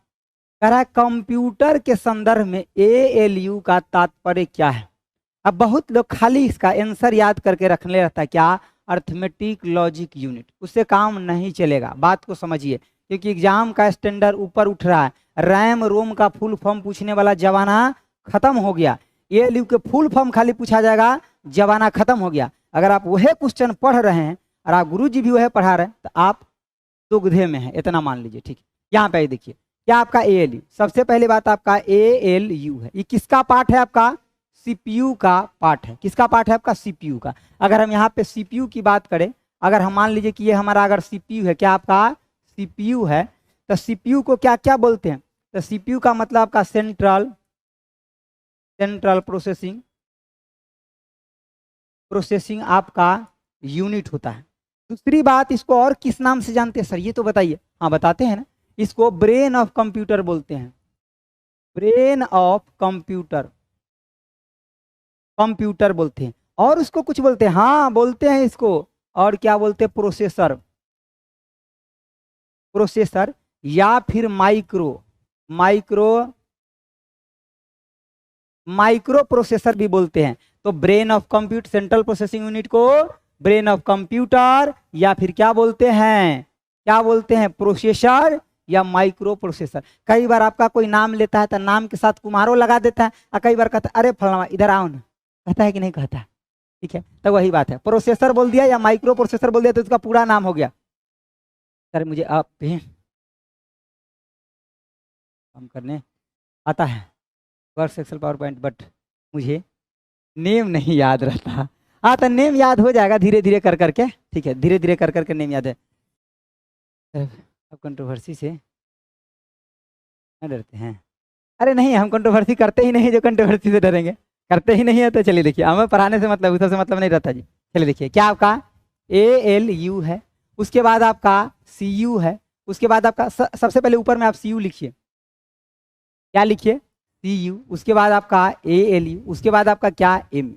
कह रहा है कंप्यूटर के संदर्भ में एएलयू का तात्पर्य क्या है। अब बहुत लोग खाली इसका आंसर याद करके रखने रहता है, क्या, अर्थमेटिक लॉजिक यूनिट, उससे काम नहीं चलेगा। बात को समझिए, क्योंकि एग्जाम का स्टैंडर्ड ऊपर उठ रहा है। रैम रोम का फुल फॉर्म पूछने वाला जमाना खत्म हो गया। एएलयू के फुल फॉर्म खाली पूछा जाएगा, जमाना खत्म हो गया। अगर आप वही क्वेश्चन पढ़ रहे हैं और आप गुरुजी भी वही पढ़ा रहे हैं तो आप दुग्धे में है, इतना मान लीजिए। ठीक है, यहाँ पे देखिए क्या आपका एएलयू, सबसे पहली बात आपका एएलयू है, ये किसका पार्ट है? आपका सीपीयू का पार्ट है। किसका पार्ट है? आपका सीपीयू का। अगर हम यहाँ पे सीपीयू की बात करें, अगर हम मान लीजिए कि ये हमारा अगर सीपीयू है, क्या आपका सीपीयू है, तो सीपीयू को क्या क्या बोलते हैं? तो सीपीयू का मतलब आपका सेंट्रल प्रोसेसिंग आपका यूनिट होता है। दूसरी बात, इसको और किस नाम से जानते हैं सर, ये तो बताइए। हाँ बताते हैं ना, इसको ब्रेन ऑफ कंप्यूटर बोलते हैं। ब्रेन ऑफ कंप्यूटर बोलते हैं। और उसको कुछ बोलते हैं, हाँ बोलते हैं इसको, और क्या बोलते हैं? प्रोसेसर या फिर माइक्रो प्रोसेसर भी बोलते हैं। तो brain of computer, central processing unit को ब्रेन ऑफ कंप्यूटर या फिर क्या बोलते हैं? प्रोसेसर या माइक्रो प्रोसेसर। कई बार आपका कोई नाम लेता है तो नाम के साथ कुम्हारो लगा देता है, और कई बार कहता है अरे फलाना इधर आओ ना, कहता है कि नहीं कहता? ठीक है, तो वही बात है, प्रोसेसर बोल दिया या माइक्रो प्रोसेसर बोल दिया तो उसका पूरा नाम हो गया। सर मुझे आप काम करने आता है Word Excel PowerPoint, but मुझे नेम नहीं याद रहता। हाँ तो नेम याद हो जाएगा धीरे धीरे कर करके। ठीक है, धीरे धीरे कर करके नेम याद है। अब कंट्रोवर्सी से डरते हैं? अरे नहीं, हम कंट्रोवर्सी करते ही नहीं, जो कंट्रोवर्सी से डरेंगे, करते ही नहीं है। तो चलिए देखिए, हमें पढ़ाने से मतलब, उससे मतलब नहीं रहता जी। चलिए देखिए, क्या आपका ALU है, उसके बाद आपका CU है, उसके बाद आपका सबसे पहले ऊपर में आप CU लिखिए। क्या लिखिए? CU। उसके बाद आपका ALU, उसके बाद आपका क्या? MU।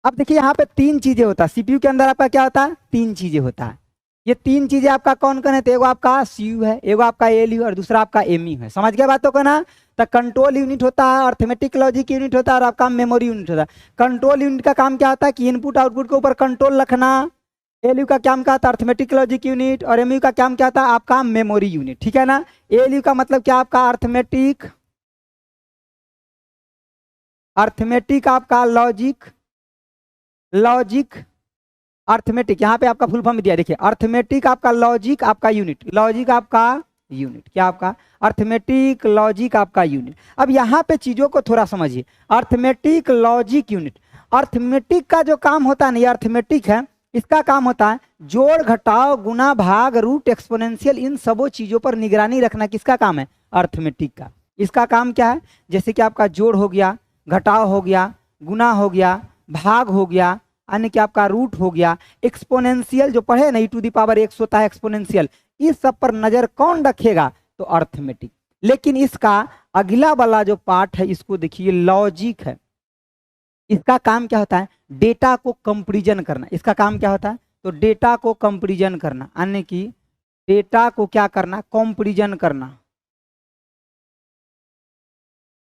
अब देखिए यहाँ पे 3 चीजें होता है सीपीयू के अंदर, आपका क्या होता है? 3 चीजें होता है। ये 3 चीजें आपका कौन कौन है? तो एगो आपका CU है, एगो आपका ALU और दूसरा आपका MU है। समझ गए बातों को ना? तो कंट्रोल यूनिट होता है, अर्थमेटिक लॉजिक यूनिट होता है, और आपका मेमोरी यूनिट होता है। कंट्रोल यूनिट का काम क्या होता है? कि इनपुट आउटपुट के ऊपर कंट्रोल रखना। ALU का काम क्या होता है? Arithmetic logic unit. और MU का काम क्या होता है? आपका मेमोरी यूनिट। ठीक है ना? ALU का मतलब क्या? आपका अर्थमेटिक आपका लॉजिक अर्थमेटिक, यहाँ पे आपका फुल फॉर्म दिया देखिए, अर्थमेटिक आपका लॉजिक आपका यूनिट, लॉजिक आपका यूनिट, क्या आपका? अर्थमेटिक लॉजिक आपका यूनिट। अब यहाँ पे चीजों को थोड़ा समझिए। अर्थमेटिक लॉजिक यूनिट, अर्थमेटिक का जो काम होता है ना, ये अर्थमेटिक है, इसका काम होता है जोड़ घटाव गुना भाग रूट एक्सपोनेंशियल, इन सबों चीजों पर निगरानी रखना। किसका काम है? अर्थमेटिक का। इसका काम क्या है? जैसे कि आपका जोड़ हो गया, घटाव हो गया, गुना हो गया, भाग हो गया, अन्य क्या आपका रूट हो गया, एक्सपोनेंशियल जो पढ़े ना, e⁻x होता है एक्सपोनेंशियल, इस सब पर नजर कौन रखेगा? तो अर्थमेटिक। लेकिन इसका अगला वाला जो पार्ट है, इसको देखिए, लॉजिक है। इसका काम क्या होता है? डेटा को कंपैरिजन करना। इसका काम क्या होता है? तो डेटा को कंपैरिजन करना, अन्य की डेटा को क्या करना? कंपैरिजन करना।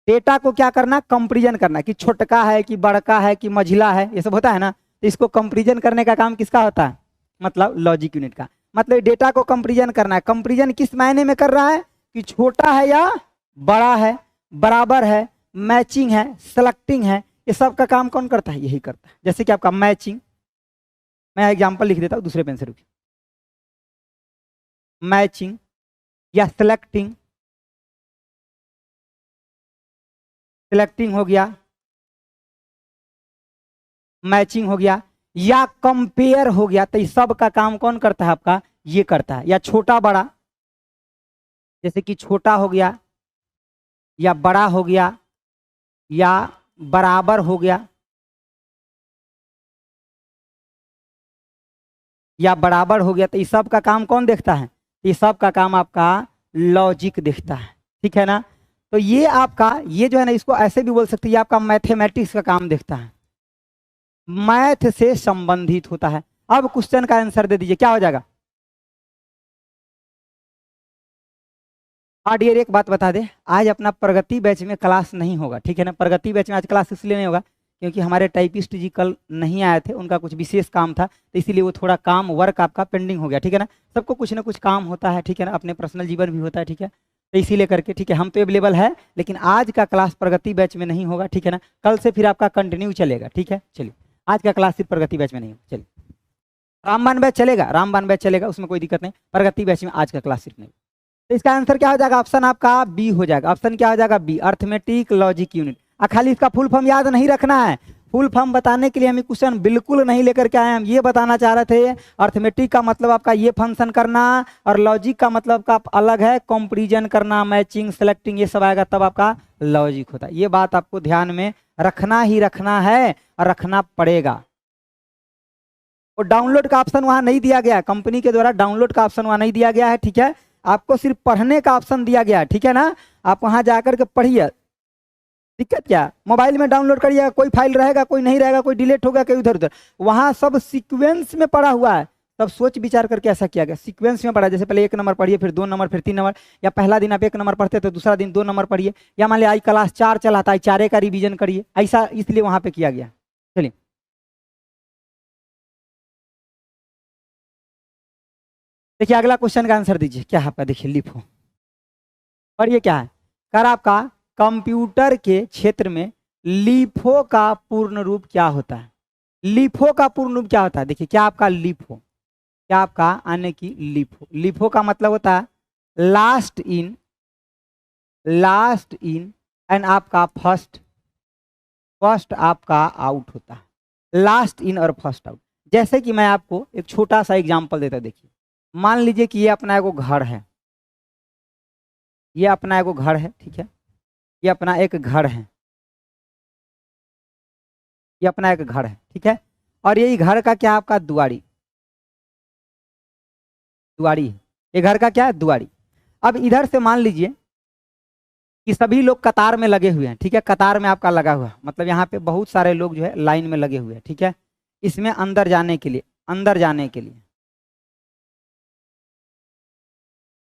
डेटा को क्या करना? कंपैरिजन करना, कि छोटका है कि बड़का है कि मझिला है, ये सब होता है ना। तो इसको कंपैरिजन करने का काम किसका होता है? मतलब लॉजिक यूनिट का। मतलब डेटा को कंपैरिजन करना है। कंपैरिजन किस मायने में कर रहा है? कि छोटा है या बड़ा है, बराबर है, मैचिंग है, सेलेक्टिंग है, ये सब का काम कौन करता है? यही करता है। जैसे कि आपका मैचिंग, मैं एग्जाम्पल लिख देता हूँ दूसरे पेन से, रुकिए। मैचिंग या सिलेक्टिंग हो गया, मैचिंग हो गया, या कंपेयर हो गया। तो इस सब का काम कौन करता है? आपका ये करता है। या छोटा बड़ा, जैसे कि छोटा हो गया या बड़ा हो गया या बराबर हो गया, या बराबर हो गया, तो इस सब का काम कौन देखता है? ये सब का काम आपका लॉजिक देखता है, ठीक है ना। तो ये आपका, ये जो है ना, इसको ऐसे भी बोल सकते हैं, ये आपका मैथमेटिक्स का काम देखता है, मैथ से संबंधित होता है। अब क्वेश्चन का आंसर दे दीजिए, क्या हो जाएगा? हाँ डियर, एक बात बता दे, आज अपना प्रगति बैच में क्लास नहीं होगा, ठीक है ना। प्रगति बैच में आज क्लास इसलिए नहीं होगा क्योंकि हमारे टाइपिस्ट जी कल नहीं आए थे, उनका कुछ विशेष काम था, तो इसीलिए वो थोड़ा काम वर्क आपका पेंडिंग हो गया, ठीक है ना। सबको कुछ ना कुछ काम होता है, ठीक है ना, अपने पर्सनल जीवन भी होता है, ठीक है। तो इसीलिए करके, ठीक है, हम तो अवेलेबल है, लेकिन आज का क्लास प्रगति बैच में नहीं होगा, ठीक है ना। कल से फिर आपका कंटिन्यू चलेगा, ठीक है। चलिए, आज का क्लास सिर्फ प्रगति बैच में नहीं होगा। चलिए, रामबाण बैच चलेगा, रामबाण बैच चलेगा, उसमें कोई दिक्कत नहीं, प्रगति बैच में आज का क्लास सिर्फ नहीं। तो इसका आंसर क्या हो जाएगा? ऑप्शन आपका बी हो जाएगा। ऑप्शन क्या हो जाएगा? B, arithmetic logic unit. खाली इसका फुल फॉर्म याद नहीं रखना है, फुल फॉर्म बताने के लिए हम क्वेश्चन बिल्कुल नहीं लेकर के आए। हम ये बताना चाह रहे थे, अर्थमेटिक का मतलब आपका ये फंक्शन करना, और लॉजिक का मतलब का अलग है, कंपैरिजन करना, मैचिंग, सेलेक्टिंग, ये सब आएगा तब आपका लॉजिक होता है। ये बात आपको ध्यान में रखना ही रखना है और रखना पड़ेगा। और डाउनलोड का ऑप्शन वहां नहीं दिया गया, कंपनी के द्वारा डाउनलोड का ऑप्शन वहां नहीं दिया गया है, ठीक है। आपको सिर्फ पढ़ने का ऑप्शन दिया गया है, ठीक है ना। आप वहां जाकर के पढ़िए, दिक्कत क्या, मोबाइल में डाउनलोड करिए, कोई फाइल रहेगा, कोई नहीं रहेगा, कोई डिलीट होगा, कोई उधर उधर, वहां सब सीक्वेंस में पढ़ा हुआ है। सब सोच विचार करके ऐसा किया गया, सीक्वेंस में पढ़ा। जैसे पहले 1 नंबर पढ़िए, फिर 2 नंबर, फिर 3 नंबर, या पहला दिन आप 1 नंबर पढ़ते तो दूसरा दिन 2 नंबर पढ़िए, या मान लिया आई क्लास 4 चला था, 4 का रिवीजन करिए, ऐसा इसलिए वहां पे किया गया। चलिए, देखिए अगला क्वेश्चन का आंसर दीजिए, क्या है आपका? देखिए लिफो, और ये क्या है? कर आपका कंप्यूटर के क्षेत्र में लिफो का पूर्ण रूप क्या होता है? लिफो का पूर्ण रूप क्या होता है? देखिए, क्या आपका लिफो, क्या आपका आने की लिफो, लिफो का मतलब होता है last in, last in and आपका फर्स्ट, फर्स्ट आपका आउट होता है, लास्ट इन और फर्स्ट आउट। जैसे कि मैं आपको एक छोटा सा एग्जांपल देता हूं, देखिए मान लीजिए कि ये अपना एगो घर है, ये अपना एगो घर है, ठीक है, ये अपना एक घर है, ये अपना एक घर है, ठीक है, और यही घर का क्या आपका दुआरी, दुआरी है, ये घर का क्या है? दुआरी। अब इधर से मान लीजिए कि सभी लोग कतार में लगे हुए हैं, ठीक है, कतार में आपका लगा हुआ है, मतलब यहाँ पे बहुत सारे लोग जो है लाइन में लगे हुए हैं, ठीक है। इसमें अंदर जाने के लिए, अंदर जाने के लिए,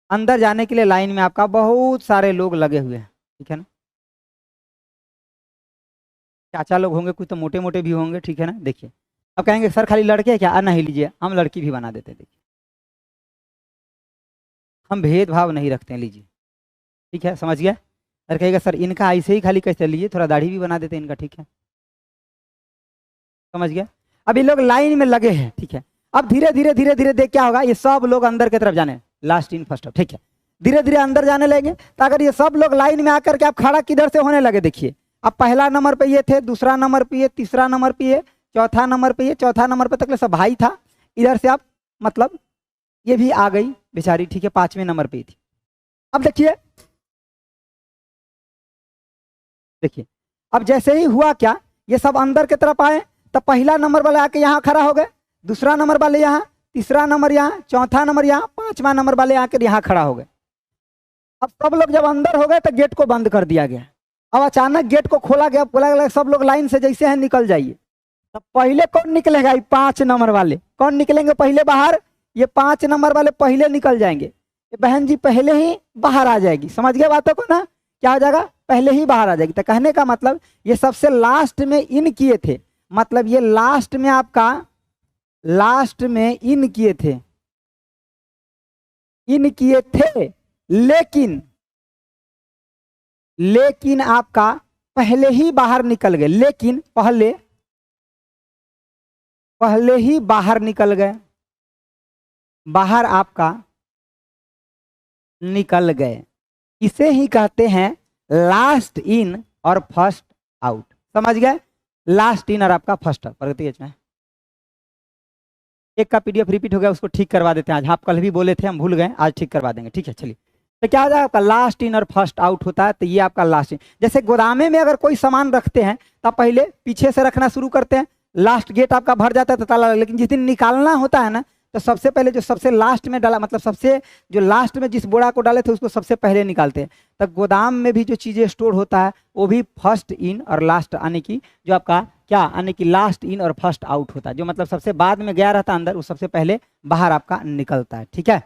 अंदर जाने के लिए लाइन में आपका बहुत सारे लोग लगे हुए हैं, ठीक है ना। चाचा लोग होंगे, कुछ तो मोटे मोटे भी होंगे, ठीक है ना। देखिए, अब कहेंगे सर खाली लड़के हैं क्या? नहीं लीजिए, हम लड़की भी बना देते हैं, देखिए हम भेदभाव नहीं रखते हैं, लीजिए, ठीक है, समझ गया। अगर कहेगा सर इनका ऐसे ही खाली कैसे, लीजिए थोड़ा दाढ़ी भी बना देते हैं इनका, ठीक है, समझ गया। अब ये लोग लाइन में लगे हैं, ठीक है। अब धीरे धीरे धीरे धीरे देख क्या होगा, ये सब लोग अंदर की तरफ जाने, लास्ट इन फर्स्ट आउट, ठीक है, धीरे धीरे अंदर जाने लगेंगे। तो अगर ये सब लोग लाइन में आकर के आप खड़ा किधर से होने लगे, देखिए अब पहला नंबर पे ये थे, दूसरा नंबर पे ये, तीसरा नंबर पे ये, चौथा नंबर पे ये, चौथा नंबर पे तक सब भाई था। इधर से आप मतलब ये भी आ गई बेचारी, ठीक है, 5वें नंबर पे थी। अब देखिए, देखिए अब जैसे ही हुआ क्या, ये सब अंदर की तरफ आए, तो पहला नंबर वाले आके यहाँ खड़ा हो गए, दूसरा नंबर वाले यहाँ, तीसरा नंबर यहाँ, चौथा नंबर यहाँ, 5वां नंबर वाले आकर यहाँ खड़ा हो गए। अब सब लोग जब अंदर हो गए तो गेट को बंद कर दिया गया। अब अचानक गेट को खोला गया, बोला गया सब लोग लाइन से जैसे हैं निकल जाइए। तो पहले कौन निकलेगा? 5 नंबर वाले कौन निकलेंगे पहले बाहर? ये 5 नंबर वाले पहले निकल जाएंगे, ये बहन जी पहले ही बाहर आ जाएगी, समझ गए बातों को ना। क्या हो जाएगा? पहले ही बाहर आ जाएगी। तो कहने का मतलब ये सबसे लास्ट में इन किए थे, मतलब ये लास्ट में आपका, लास्ट में इन किए थे, इन किए थे, लेकिन लेकिन आपका पहले ही बाहर निकल गए, लेकिन पहले पहले ही बाहर निकल गए, बाहर आपका निकल गए। इसे ही कहते हैं लास्ट इन और फर्स्ट आउट, समझ गए? लास्ट इन और आपका फर्स्ट आउट। प्रगति में एक का पीडीएफ रिपीट हो गया, उसको ठीक करवा देते हैं आज। आप कल भी बोले थे, हम भूल गए, आज ठीक करवा देंगे, ठीक है। चलिए, तो क्या हो जाएगा आपका? लास्ट इन और फर्स्ट आउट होता है, तो ये आपका लास्ट इन। जैसे गोदामे में अगर कोई सामान रखते हैं तो पहले पीछे से रखना शुरू करते हैं, लास्ट गेट आपका भर जाता है तो ताला, लेकिन जिस दिन निकालना होता है ना, तो सबसे पहले जो सबसे लास्ट में डाला, मतलब सबसे जो लास्ट में जिस बोरा को डाले थे उसको सबसे पहले निकालते हैं। तो गोदाम में भी जो चीज़ें स्टोर होता है वो भी फर्स्ट इन और लास्ट आने की, जो आपका क्या आने की लास्ट इन और फर्स्ट आउट होता है, जो मतलब सबसे बाद में गया रहता है अंदर, वो सबसे पहले बाहर आपका निकलता है। ठीक है,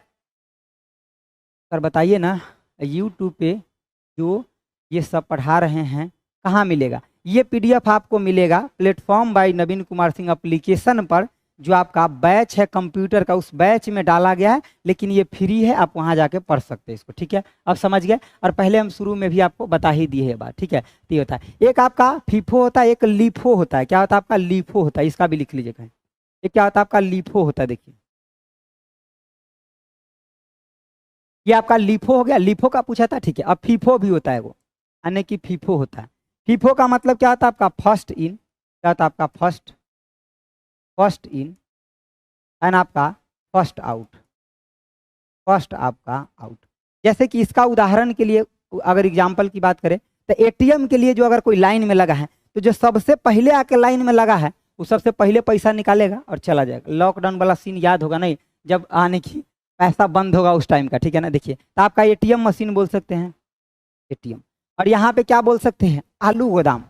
सर बताइए ना, यूट्यूब पे जो ये सब पढ़ा रहे हैं कहाँ मिलेगा? ये पीडीएफ आपको मिलेगा प्लेटफॉर्म बाय नवीन कुमार सिंह एप्लीकेशन पर, जो आपका बैच है कंप्यूटर का, उस बैच में डाला गया है, लेकिन ये फ्री है, आप वहाँ जाके पढ़ सकते हैं इसको। ठीक है, अब समझ गए। और पहले हम शुरू में भी आपको बता ही दिए है बात। ठीक है, तो ये होता है, एक आपका फीफो होता है, एक लीफो होता है। क्या होता है आपका? लीफो होता है, इसका भी लिख लीजिएगा। ये क्या होता है आपका? लीफो होता है। देखिए ये आपका लीफो हो गया, लीफो का पूछा था। ठीक है, अब फीफो भी होता है, वो यानी कि फीफो होता है। फीफो का मतलब क्या होता है आपका? First in. क्या होता है आपका? फर्स्ट इन एंड आपका फर्स्ट आउट। फर्स्ट आपका आउट। जैसे कि इसका उदाहरण के लिए अगर एग्जाम्पल की बात करें तो एटीएम के लिए जो अगर कोई लाइन में लगा है, तो जो सबसे पहले आके लाइन में लगा है वो सबसे पहले पैसा निकालेगा और चला जाएगा। लॉकडाउन वाला सीन याद होगा नहीं, जब आने की पैसा बंद होगा उस टाइम का। ठीक है ना, देखिए तो आपका एटीएम मशीन बोल सकते हैं, एटीएम। और यहाँ पे क्या बोल सकते हैं? आलू गोदाम।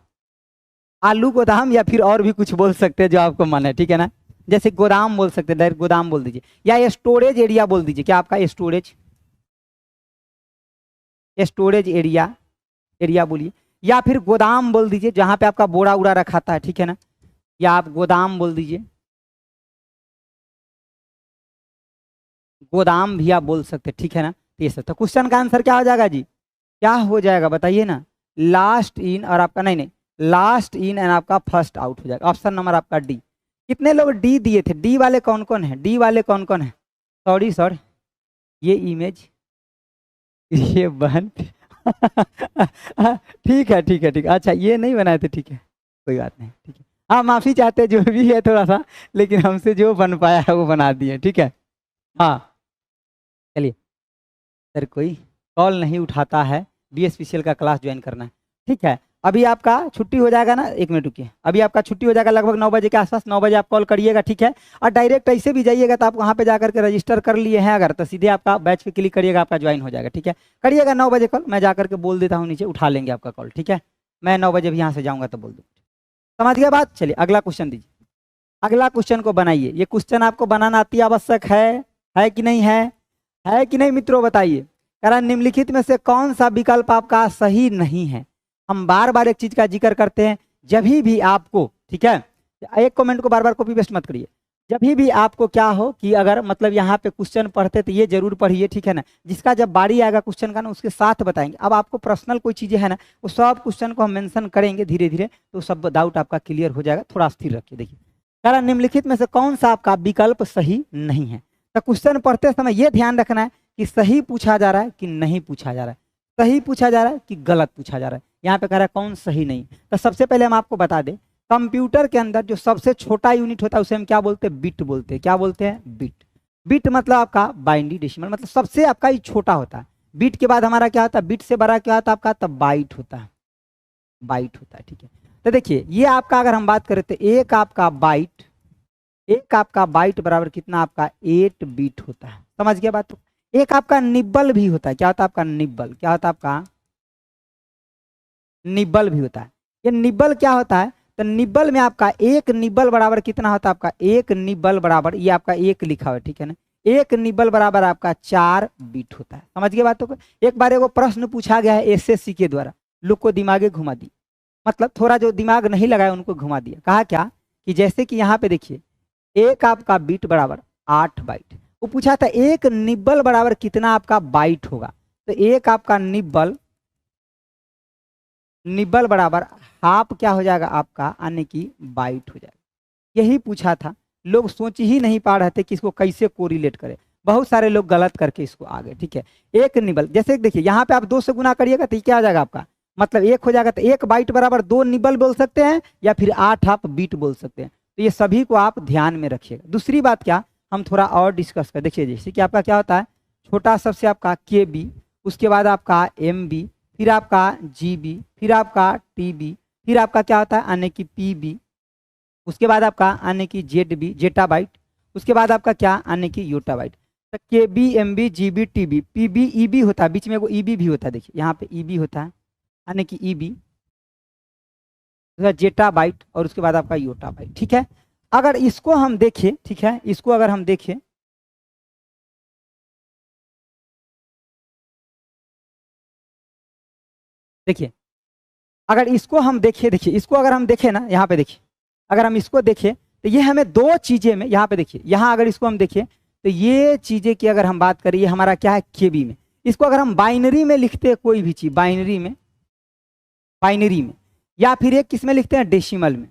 आलू गोदाम या फिर और भी कुछ बोल सकते हैं जो आपको मन है। ठीक है ना, जैसे गोदाम बोल सकते हैं, डायरेक्ट गोदाम बोल दीजिए, या स्टोरेज एरिया बोल दीजिए। क्या आपका? स्टोरेज एरिया, एरिया बोलिए, या फिर गोदाम बोल दीजिए जहां पे आपका बोरा उड़ा रखा था। ठीक है ना, या आप गोदाम बोल दीजिए, गोदाम भी आप बोल सकते हैं। ठीक है ना, तो ये सब। तो क्वेश्चन का आंसर क्या हो जाएगा जी? क्या हो जाएगा बताइए ना? लास्ट इन और आपका नहीं, लास्ट इन एंड आपका फर्स्ट आउट हो जाएगा। ऑप्शन नंबर आपका डी। कितने लोग डी दिए थे? डी वाले कौन कौन है? डी वाले कौन कौन है? सॉरी सर, ये इमेज ये बन ठीक है ठीक है ठीक है, अच्छा ये नहीं बनाए थे। ठीक है, कोई बात नहीं। ठीक है, हाँ माफी चाहते हैं जो भी है थोड़ा सा, लेकिन हमसे जो बन पाया है वो बना दिए। ठीक है, हाँ चलिए। सर कोई कॉल नहीं उठाता है, बी स्पेशल का क्लास ज्वाइन करना है। ठीक है, अभी आपका छुट्टी हो जाएगा ना, एक मिनट रुकिए, अभी आपका छुट्टी हो जाएगा लगभग 9 बजे के आसपास। 9 बजे आप कॉल करिएगा। ठीक है, और डायरेक्ट ऐसे भी जाइएगा तो आप वहाँ पे जाकर के रजिस्टर कर लिए हैं अगर, तो सीधे आपका बैच पे क्लिक करिएगा, आपका ज्वाइन हो जाएगा। ठीक है, करिएगा 9 बजे कॉल, मैं जाकर के बोल देता हूँ नीचे, उठा लेंगे आपका कॉल। ठीक है, मैं 9 बजे भी यहाँ से जाऊँगा तो बोल दूँ। समझ गया बात? चलिए अगला क्वेश्चन दीजिए। अगला क्वेश्चन को बनाइए। ये क्वेश्चन आपको बनाना अति आवश्यक है कि नहीं है कि नहीं मित्रों बताइए। कारण निम्नलिखित में से कौन सा विकल्प आपका सही नहीं है? हम बार बार एक चीज का जिक्र करते हैं, जब भी आपको, ठीक है, एक कमेंट को बार बार कॉपी पेस्ट मत करिए। जब भी आपको क्या हो कि अगर मतलब यहाँ पे क्वेश्चन पढ़ते तो ये जरूर पढ़िए। ठीक है ना, जिसका जब बारी आएगा क्वेश्चन का ना उसके साथ बताएंगे। अब आपको पर्सनल कोई चीजें है ना, वो सब क्वेश्चन को हम मेंशन करेंगे धीरे धीरे, तो सब डाउट आपका क्लियर हो जाएगा। थोड़ा स्थिर रखिए। देखिए, कारण निम्नलिखित में से कौन सा आपका विकल्प सही नहीं है? तो क्वेश्चन पढ़ते समय ये ध्यान रखना है कि सही पूछा जा रहा है कि नहीं पूछा जा रहा है, सही पूछा जा रहा है कि गलत पूछा जा रहा है। यहाँ पे कह रहा है कौन सही नहीं। तो सबसे पहले हम आपको बता दें, कंप्यूटर के अंदर जो सबसे छोटा यूनिट होता है उसे हम क्या बोलते हैं? बिट बोलते हैं। क्या बोलते हैं? बिट। बिट मतलब आपका बाइनरी डेसिमल, मतलब सबसे आपका ही छोटा होता है। बिट के बाद हमारा क्या होता है? बिट से बड़ा क्या होता है आपका? तब बाइट होता है, बाइट होता है। ठीक है, तो देखिए ये आपका अगर हम बात करें तो एक आपका बाइट बराबर कितना आपका? 8 बिट होता है। समझ गया बात? तो एक आपका निब्बल भी होता है। क्या होता है आपका? निब्बल। क्या होता है आपका? निब्बल भी होता है। ये निब्बल क्या होता है? तो निब्बल में आपका एक निब्बल बराबर कितना होता है आपका? एक निब्बल बराबर, ये आपका एक लिखा हुआ है। ठीक है ना, एक निब्बल बराबर आपका 4 बिट होता है। समझ गए बातों को? एक बार एगो प्रश्न पूछा गया है एसएससी के द्वारा, लोग को दिमागे घुमा दी, मतलब थोड़ा जो दिमाग नहीं लगाया उनको घुमा दिया। कहा क्या कि जैसे कि यहाँ पे देखिए एक आपका बिट बराबर 8 बाइट, वो पूछा था एक निब्बल बराबर कितना आपका बाइट होगा? तो एक आपका निब्बल बराबर हाफ क्या हो जाएगा आपका? आने की बाइट हो जाएगा। यही पूछा था, लोग सोच ही नहीं पा रहे थे कि इसको कैसे कोरिलेट करें। बहुत सारे लोग गलत करके इसको आ गए। ठीक है, एक निब्बल, जैसे देखिए यहाँ पे आप 2 से गुना करिएगा तो क्या आ जाएगा आपका? मतलब 1 हो जाएगा। तो 1 बाइट बराबर 2 निब्बल बोल सकते हैं या फिर 8 आप बीट बोल सकते हैं। तो ये सभी को आप ध्यान में रखिएगा। दूसरी बात क्या हम थोड़ा और डिस्कस कर देखिए, जैसे कि आपका क्या होता है? छोटा सबसे आपका KB, उसके बाद आपका MB, फिर आपका GB, फिर आपका TB, फिर आपका क्या होता है? आने की PB, उसके बाद आपका आने की ZB जेटाबाइट, उसके बाद आपका क्या यानी कि योटाबाइट। तो K B M B G B T B P B E B होता है, बीच में वो ई बी भी होता है, देखिए यहाँ पे ई बी होता है यानी कि ई बी, जेटा बाइट और उसके बाद आपका योटा बाइट। ठीक है, अगर इसको हम देखें, ठीक है, इसको अगर हम देखें, देखिए अगर इसको हम देखें, देखिए इसको अगर हम देखें ना, यहाँ पे देखिए अगर हम इसको देखें तो ये हमें दो चीजें में, यहाँ पे देखिए, यहाँ अगर इसको हम देखें तो ये चीजें की अगर हम बात करें, ये हमारा क्या है केबी में। इसको अगर हम बाइनरी में लिखते हैं, कोई भी चीज बाइनरी में, बाइनरी में, या फिर एक किस में लिखते हैं, डेसिमल में,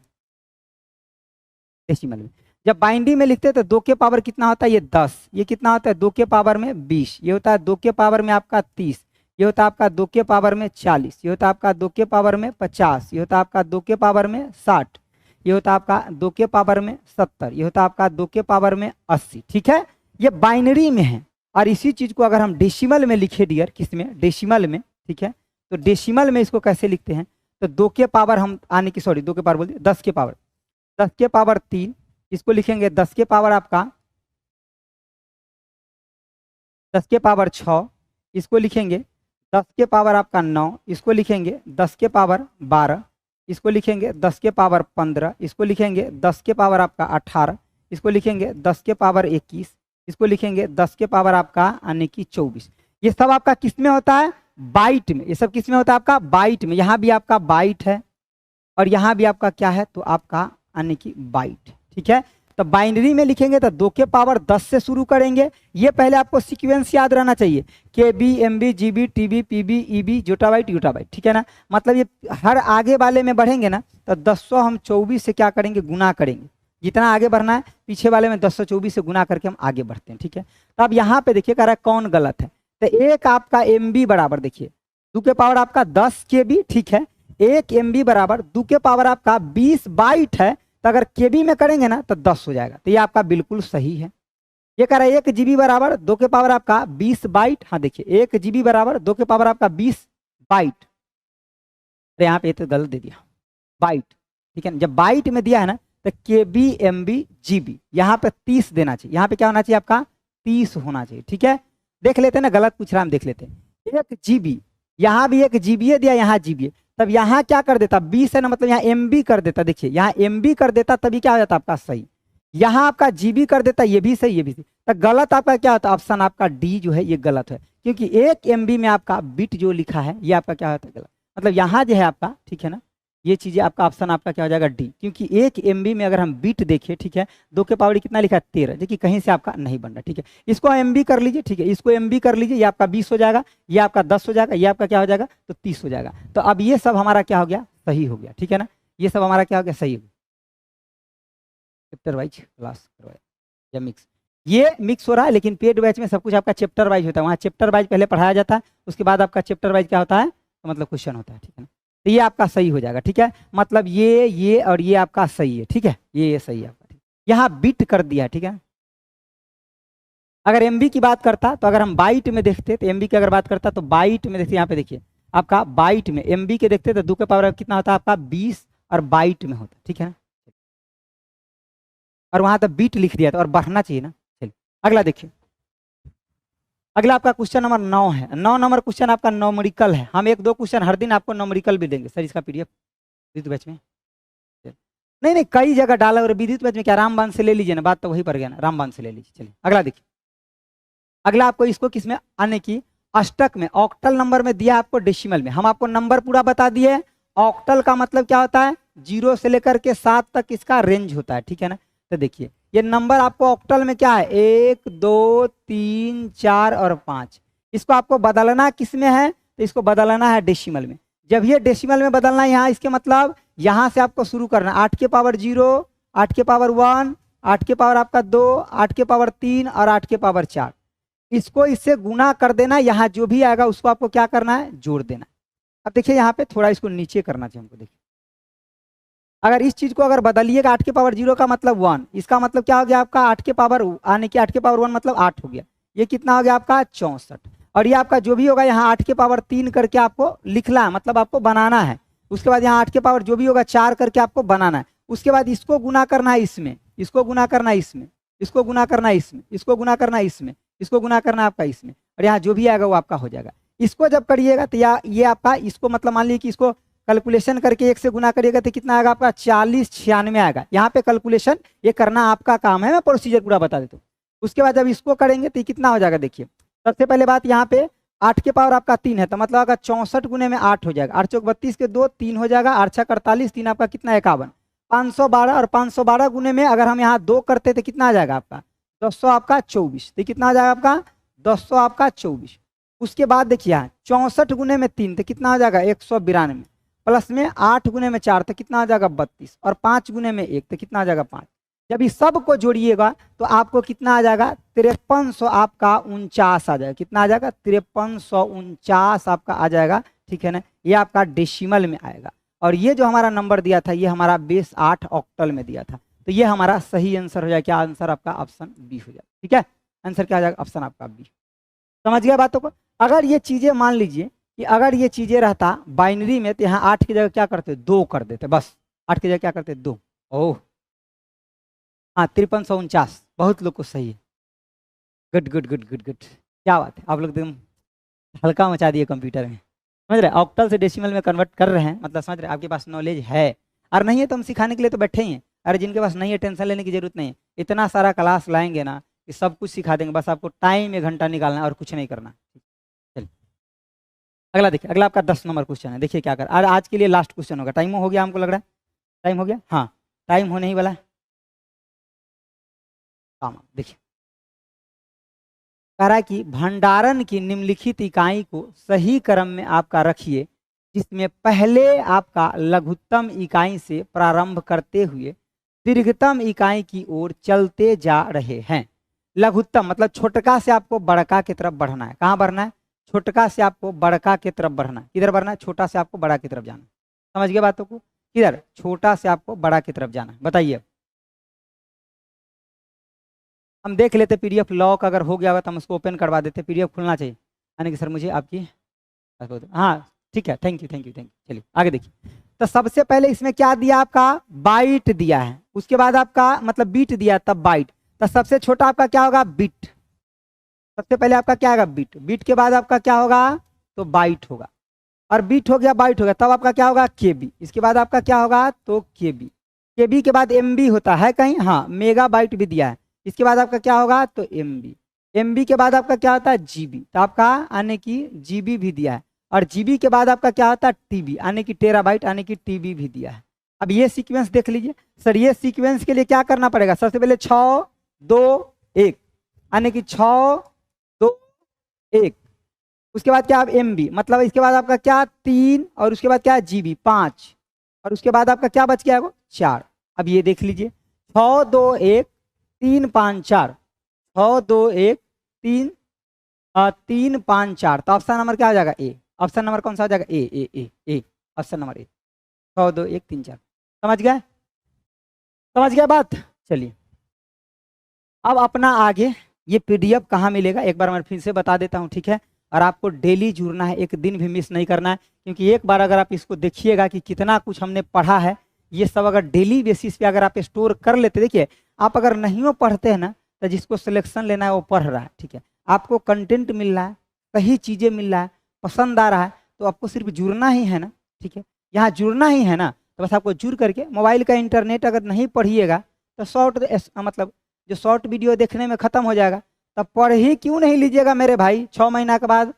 डेसिमल में। जब बाइनरी में लिखते हैं तो 2 के पावर कितना होता है, ये 10, ये कितना होता है 2 के पावर में 20, ये होता है 2 के पावर में आपका 30, ये होता है आपका 2 के पावर में 40, ये होता है आपका 2 के पावर में 50, ये होता है आपका 2 के पावर में 60, ये होता है आपका 2 के पावर में 70, ये होता है आपका 2 के पावर में 80। ठीक है, ये बाइनरी में है। और इसी चीज को अगर हम डेसिमल में लिखे डियर, किसमें, डेसिमल में, ठीक है, तो डेसिमल में इसको कैसे लिखते हैं, तो 2 के पावर हम आने की, सॉरी 2 के पावर बोल दिए, 10 के पावर, 10 के पावर 3, इसको लिखेंगे 10 के पावर आपका 10 के पावर 6, इसको लिखेंगे 10 के पावर आपका 9, इसको लिखेंगे 10 के पावर 12, इसको लिखेंगे 10 के पावर 15, इसको लिखेंगे 10 के पावर आपका 18, इसको लिखेंगे 10 के पावर 21, इसको लिखेंगे 10 के पावर आपका यानी कि 24। ये सब आपका किस में होता है, बाइट में, ये सब किस में होता है आपका बाइट में। यहाँ भी आपका बाइट है और यहाँ भी आपका क्या है, तो आपका यानी कि बाइट। ठीक है, तो बाइनरी में लिखेंगे तो 2 के पावर 10 से शुरू करेंगे। ये पहले आपको सीक्वेंस याद रहना चाहिए, K B M B G B T B P B E B zettabyte yottabyte. ठीक है ना, मतलब ये हर आगे वाले में बढ़ेंगे ना तो 10 हम 24 से क्या करेंगे, गुना करेंगे। जितना आगे बढ़ना है पीछे वाले में 1024 से गुना करके हम आगे बढ़ते हैं। ठीक है, तो अब यहाँ पे देखिए कह रहा है कौन गलत है, तो एक आपका एम बी बराबर, देखिए 2 के पावर आपका 10 के बी, ठीक है, एक एम बी बराबर 2 के पावर आपका 20 बाइट है, तो अगर केबी में करेंगे ना तो 10 हो जाएगा, तो ये आपका बिल्कुल सही है। ये कह रहा है 1 जीबी बराबर 2 के पावर आपका 20 बाइट, हाँ देखिए 1 जीबी बराबर 2 के पावर आपका 20 बाइट, तो यहाँ पे तो गलत दे दिया बाइट। ठीक है, जब बाइट में दिया है ना तो K B M B G B, यहाँ पे 30 देना चाहिए, यहाँ पे क्या होना चाहिए आपका 30 होना चाहिए। ठीक है, देख लेते हैं ना, गलत पूछ रहा है, हम देख लेते हैं। 1 जीबी, यहाँ भी 1 जीबी दिया, यहाँ जीबी, तब यहाँ क्या कर देता, 20 है ना, मतलब यहाँ एम बी कर देता, देखिए यहाँ एम बी कर देता, तभी क्या हो जाता आपका सही। यहाँ आपका जीबी कर देता, ये भी सही, ये भी सही, तो गलत आपका क्या होता है, ऑप्शन आपका डी जो है ये गलत है, क्योंकि 1 MB में आपका बिट जो लिखा है ये आपका क्या होता है गलत, मतलब यहाँ जो है आपका, ठीक है ना, ये चीजें आपका ऑप्शन आपका क्या हो जाएगा डी, क्योंकि 1 MB में अगर हम बिट देखें, ठीक है, 2 के पावर कितना लिखा है 13, जो कि कहीं से आपका नहीं बन रहा। ठीक है, इसको MB कर लीजिए, ठीक है, इसको MB कर लीजिए, ये आपका 20 हो जाएगा, ये आपका 10 हो जाएगा, ये आपका क्या हो जाएगा तो 30 हो जाएगा। तो अब ये सब हमारा क्या हो गया, सही हो गया। ठीक है ना, ये सब हमारा क्या हो गया, सही हो गया। चैप्टर वाइज क्लास करवाया या मिक्स, ये मिक्स हो रहा है, लेकिन पेड बैच में सब कुछ आपका चैप्टर वाइज होता है, वहाँ चैप्टर वाइज पहले पढ़ाया जाता है, उसके बाद आपका चैप्टर वाइज क्या होता है, तो मतलब क्वेश्चन होता है। ठीक है ना, तो ये आपका सही हो जाएगा। ठीक है, मतलब ये और ये आपका सही है। ठीक है, ये सही है आपका, यहाँ बिट कर दिया। ठीक है, अगर MB की बात करता, तो अगर हम बाइट में देखते तो MB की अगर बात करता तो बाइट में देखिए, यहाँ पे देखिए आपका बाइट में MB के देखते तो 2 के पावर कितना होता है आपका 20 और बाइट में होता है। ठीक है, और वहां तक बीट लिख दिया था और बढ़ना चाहिए ना। चलिए अगला देखिए, अगला आपका क्वेश्चन नंबर 9 है। 9 नंबर क्वेश्चन आपका न्यूमेरिकल है। हम 1-2 क्वेश्चन हर दिन आपको न्यूमेरिकल भी देंगे सर, इसका PDF विद्युत बैच में। नहीं नहीं, कई जगह डाला, और विद्युत बैच में क्या रामबान से ले लीजिए ना, बात तो वही पर गया ना, रामबान से ले लीजिए। चलिए अगला देखिए, अगला आपको इसको किसमें आने की, अष्टक में, ऑक्टल नंबर में दिया आपको डेसिमल में। हम आपको नंबर पूरा बता दिए। ऑक्टल का मतलब क्या होता है, 0 से लेकर के 7 तक इसका रेंज होता है। ठीक है ना, तो देखिए ये नंबर आपको ऑक्टल में क्या है, 1 2 3 4 और 5। इसको आपको बदलना किस में है, तो इसको बदलना है डेसिमल में। जब ये डेसिमल में बदलना है यहाँ, इसके मतलब यहाँ से आपको शुरू करना, 8 के पावर 0, 8 के पावर 1, 8 के पावर आपका 2, 8 के पावर 3 और 8 के पावर 4। इसको इससे गुना कर देना, यहाँ जो भी आएगा उसको आपको क्या करना है, जोड़ देना। अब देखिए यहाँ पे थोड़ा इसको नीचे करना चाहिए हमको। देखिए अगर इस चीज को अगर बदलिएगा, 8 के पावर 0 का मतलब 1, इसका मतलब क्या हो गया आपका 8 के पावर आने की 8 के पावर 1 मतलब 8 हो गया। ये कितना हो गया आपका 64। और ये आपका जो भी होगा यहाँ 8 के पावर 3 करके आपको लिखना है, मतलब आपको बनाना है। उसके बाद यहाँ 8 के पावर जो भी होगा 4 करके आपको बनाना है। उसके बाद इसको गुना करना है इसमें, इसको गुना करना है इसमें, इसको गुना करना इसमें, इसको गुना करना इसमें, इसको गुना करना आपका इसमें, और यहाँ जो भी आएगा वो आपका हो जाएगा। इसको जब करिएगा तो ये आपका, इसको मतलब मान लीजिए कि इसको कैलकुलेशन करके 1 से गुना करिएगा तो कितना आएगा आपका 4096 आएगा। यहाँ पे कैलकुलेशन ये करना आपका काम है, मैं प्रोसीजर पूरा बता देता हूँ। उसके बाद जब इसको करेंगे तो कितना हो जाएगा, देखिए सबसे पहले बात यहाँ पे 8 के पावर आपका 3 है, तो मतलब अगर 64 गुने में 8 हो जाएगा, 8 चौक 32 के 2 3 हो जाएगा, 8 छक 48, 3 आपका कितना 51, 512, और 512 गुने में अगर हम यहाँ 2 करते तो कितना आ जाएगा आपका 200 आपका 24, तो कितना आ जाएगा आपका 200 आपका 24। उसके बाद देखिए यहाँ 64 गुने में 3 तो कितना आ जाएगा 192, प्लस में 8 गुने में 4 तो कितना आ जाएगा 32, और 5 गुने में 1 तो कितना आ जाएगा 5। जब इस सब को जोड़िएगा तो आपको कितना आ जाएगा 5349 आपका 49 आ जाएगा, कितना आ जाएगा 5349 आपका आ जाएगा, ठीक है ना। ये आपका डेसिमल में आएगा, और ये जो हमारा नंबर दिया था ये हमारा बेस 8 ऑक्टल में दिया था, तो ये हमारा सही आंसर हो जाएगा। क्या आंसर आपका ऑप्शन बी हो जाएगा, ठीक है। आंसर क्या आ जाएगा, ऑप्शन आपका बी। समझ गया बातों को। अगर ये चीजें मान लीजिए कि अगर ये चीजें रहता बाइनरी में तो यहाँ 8 की जगह क्या करते 2 कर देते, बस 8 की जगह क्या करते 2। ओह हाँ 5349, बहुत लोग को सही है, good good good good good, क्या बात है, आप लोग एकदम हल्का मचा दिए कंप्यूटर में, समझ रहे। ऑक्टल से डेसिमल में कन्वर्ट कर रहे हैं, मतलब समझ रहे, आपके पास नॉलेज है, और नहीं है तो हम सिखाने के लिए तो बैठे ही हैं। अरे जिनके पास नहीं है टेंशन लेने की जरूरत नहीं है, इतना सारा क्लास लाएंगे ना कि सब कुछ सिखा देंगे, बस आपको टाइम 1 घंटा निकालना है और कुछ नहीं करना। चलिए अगला देखिए, अगला आपका 10 नंबर क्वेश्चन है, देखिए क्या कर, और आज के लिए लास्ट क्वेश्चन होगा। टाइम हो गया, हमको लग रहा है टाइम हो गया, हाँ टाइम होने ही वाला है। देखिए कह रहा है कि भंडारण की निम्नलिखित इकाई को सही क्रम में आपका रखिए, जिसमें पहले आपका लघुत्तम इकाई से प्रारंभ करते हुए दीर्घतम इकाई की ओर चलते जा रहे हैं। लघुत्तम मतलब छोटका से आपको बड़का की तरफ बढ़ना है। कहाँ बढ़ना है, छोटका से आपको बड़का की तरफ बढ़ना है। किधर बढ़ना है, छोटा से आपको बड़ा की तरफ जाना है। समझ गए बातों को, किधर छोटा से आपको बड़ा की तरफ जाना है, बताइए। हम देख लेते पीडीएफ लॉक अगर हो गया होगा तो हम उसको ओपन करवा देते, पीडीएफ खुलना चाहिए, यानी कि सर मुझे आपकी, हाँ ठीक है, thank you thank you thank you. चलिए आगे देखिए, तो सबसे पहले इसमें क्या दिया आपका बाइट दिया है, उसके बाद आपका मतलब बीट दिया तब बाइट, तो सबसे छोटा आपका क्या होगा बिट, सबसे पहले आपका क्या होगा बिट, बिट के बाद आपका क्या होगा तो बाइट होगा, और बीट हो गया बाइट हो गया तब आपका क्या होगा केबी, इसके बाद आपका क्या होगा तो केबी, केबी के बाद एमबी होता है कहीं, हाँ मेगा बाइट भी दिया है, इसके बाद आपका क्या होगा तो एमबी, एमबी के बाद आपका क्या होता है जीबी, तो आपका आने की जीबी भी दिया है, और जीबी के बाद आपका क्या होता है टीबी, आने की टेराबाइट, आने की टीबी भी दिया है। अब ये सीक्वेंस देख लीजिए सर, ये सीक्वेंस के लिए क्या करना पड़ेगा, सबसे पहले 6 2 1, आने की 6 2 1, उसके बाद क्या एमबी, मतलब इसके बाद आपका क्या 3, और उसके बाद क्या जीबी 5, और उसके बाद आपका क्या बच गया वो 4। अब ये देख लीजिए 6 2 1 3 5 4, 6 2 1 3 3 5 4, तो ऑप्शन नंबर क्या हो जाएगा ए, ऑप्शन नंबर कौन सा हो जाएगा ए ए ए ए, ऑप्शन नंबर ए, 6 2 1 3 4। समझ गए, समझ गया बात। चलिए अब अपना आगे ये पीडीएफ कहाँ मिलेगा एक बार मैं फिर से बता देता हूँ, ठीक है। और आपको डेली जुड़ना है, एक दिन भी मिस नहीं करना है, क्योंकि एक बार अगर आप इसको देखिएगा कि कितना कुछ हमने पढ़ा है, ये सब अगर डेली बेसिस पे अगर आप स्टोर कर लेते, देखिए आप अगर नहीं पढ़ते हैं ना तो जिसको सिलेक्शन लेना है वो पढ़ रहा है, ठीक है, आपको कंटेंट मिल रहा है, सही चीज़ें मिल रहा है, पसंद आ रहा है, तो आपको सिर्फ जुड़ना ही है ना, ठीक है, यहाँ जुड़ना ही है ना, तो बस आपको जुड़ करके मोबाइल का इंटरनेट अगर नहीं पढ़िएगा तो शॉर्ट मतलब जो शॉर्ट वीडियो देखने में ख़त्म हो जाएगा, तब पढ़ ही क्यों नहीं लीजिएगा मेरे भाई, 6 महीना के बाद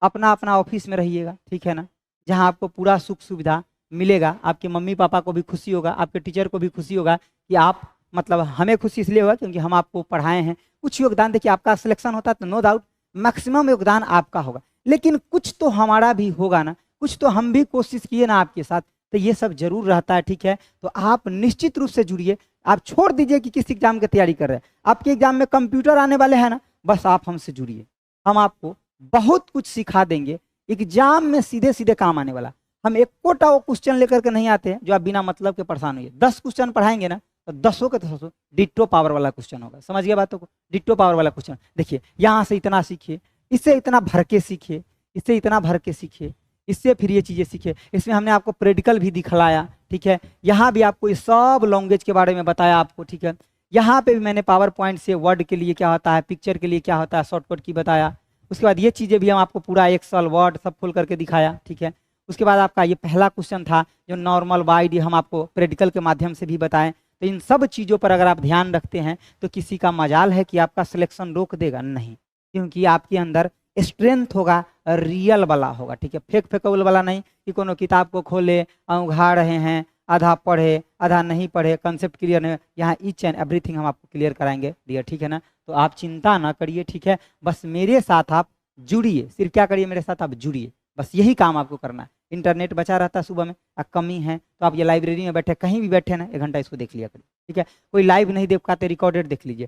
अपना अपना ऑफिस में रहिएगा, ठीक है ना, जहाँ आपको पूरा सुख सुविधा मिलेगा, आपके मम्मी पापा को भी खुशी होगा, आपके टीचर को भी खुशी होगा कि आप मतलब हमें खुशी इसलिए होगा क्योंकि हम आपको पढ़ाए हैं। कुछ योगदान देखिए आपका सिलेक्शन होता है तो नो डाउट मैक्सिमम योगदान आपका होगा, लेकिन कुछ तो हमारा भी होगा ना, कुछ तो हम भी कोशिश किए ना आपके साथ, तो ये सब जरूर रहता है, ठीक है। तो आप निश्चित रूप से जुड़िए, आप छोड़ दीजिए कि किस एग्जाम की तैयारी कर रहे हैं, आपके एग्जाम में कंप्यूटर आने वाले हैं ना, बस आप हमसे जुड़िए, हम आपको बहुत कुछ सिखा देंगे, एग्जाम में सीधे सीधे काम आने वाला। हम एक कोटा वो क्वेश्चन लेकर के नहीं आते हैं जो आप बिना मतलब के परेशान होइए, 10 क्वेश्चन पढ़ाएंगे ना तो 10 के 10 डिट्टो पावर वाला क्वेश्चन होगा, समझ गए बातों को, डिट्टो पावर वाला क्वेश्चन। देखिए यहाँ से इतना सीखिए, इससे इतना भर के सीखिए, इससे इतना भर के सीखिए, इससे फिर ये चीज़ें सीखिए, इसमें हमने आपको प्रैक्टिकल भी दिखलाया, ठीक है, यहाँ भी आपको इस सब लैंग्वेज के बारे में बताया आपको, ठीक है, यहाँ पे भी मैंने पावर पॉइंट से वर्ड के लिए क्या होता है, पिक्चर के लिए क्या होता है, शॉर्टकट की बताया। उसके बाद ये चीज़ें भी हम आपको पूरा एक्सेल वर्ड सब खोल करके दिखाया, ठीक है। उसके बाद आपका ये पहला क्वेश्चन था जो नॉर्मल वाइड, हम आपको प्रैक्टिकल के माध्यम से भी बताएं। तो इन सब चीज़ों पर अगर आप ध्यान रखते हैं तो किसी का मजाल है कि आपका सिलेक्शन रोक देगा नहीं, क्योंकि आपके अंदर स्ट्रेंथ होगा, रियल वाला होगा, ठीक है, फेक फेकेबल वाला नहीं कि कोनो किताब को खोले उघा रहे हैं, आधा पढ़े आधा नहीं पढ़े, कंसेप्ट क्लियर नहीं। यहाँ ईच एंड एवरीथिंग हम आपको क्लियर कराएंगे डियर, ठीक है ना। तो आप चिंता ना करिए, ठीक है, बस मेरे साथ आप जुड़िए, सिर्फ क्या करिए, मेरे साथ आप जुड़िए, बस यही काम आपको करना है। इंटरनेट बचा रहता है सुबह में, कमी है तो आप ये लाइब्रेरी में बैठे, कहीं भी बैठे ना, 1 घंटा इसको देख लिया करिए, ठीक है। कोई लाइव नहीं देख पाते, रिकॉर्डेड देख लीजिए।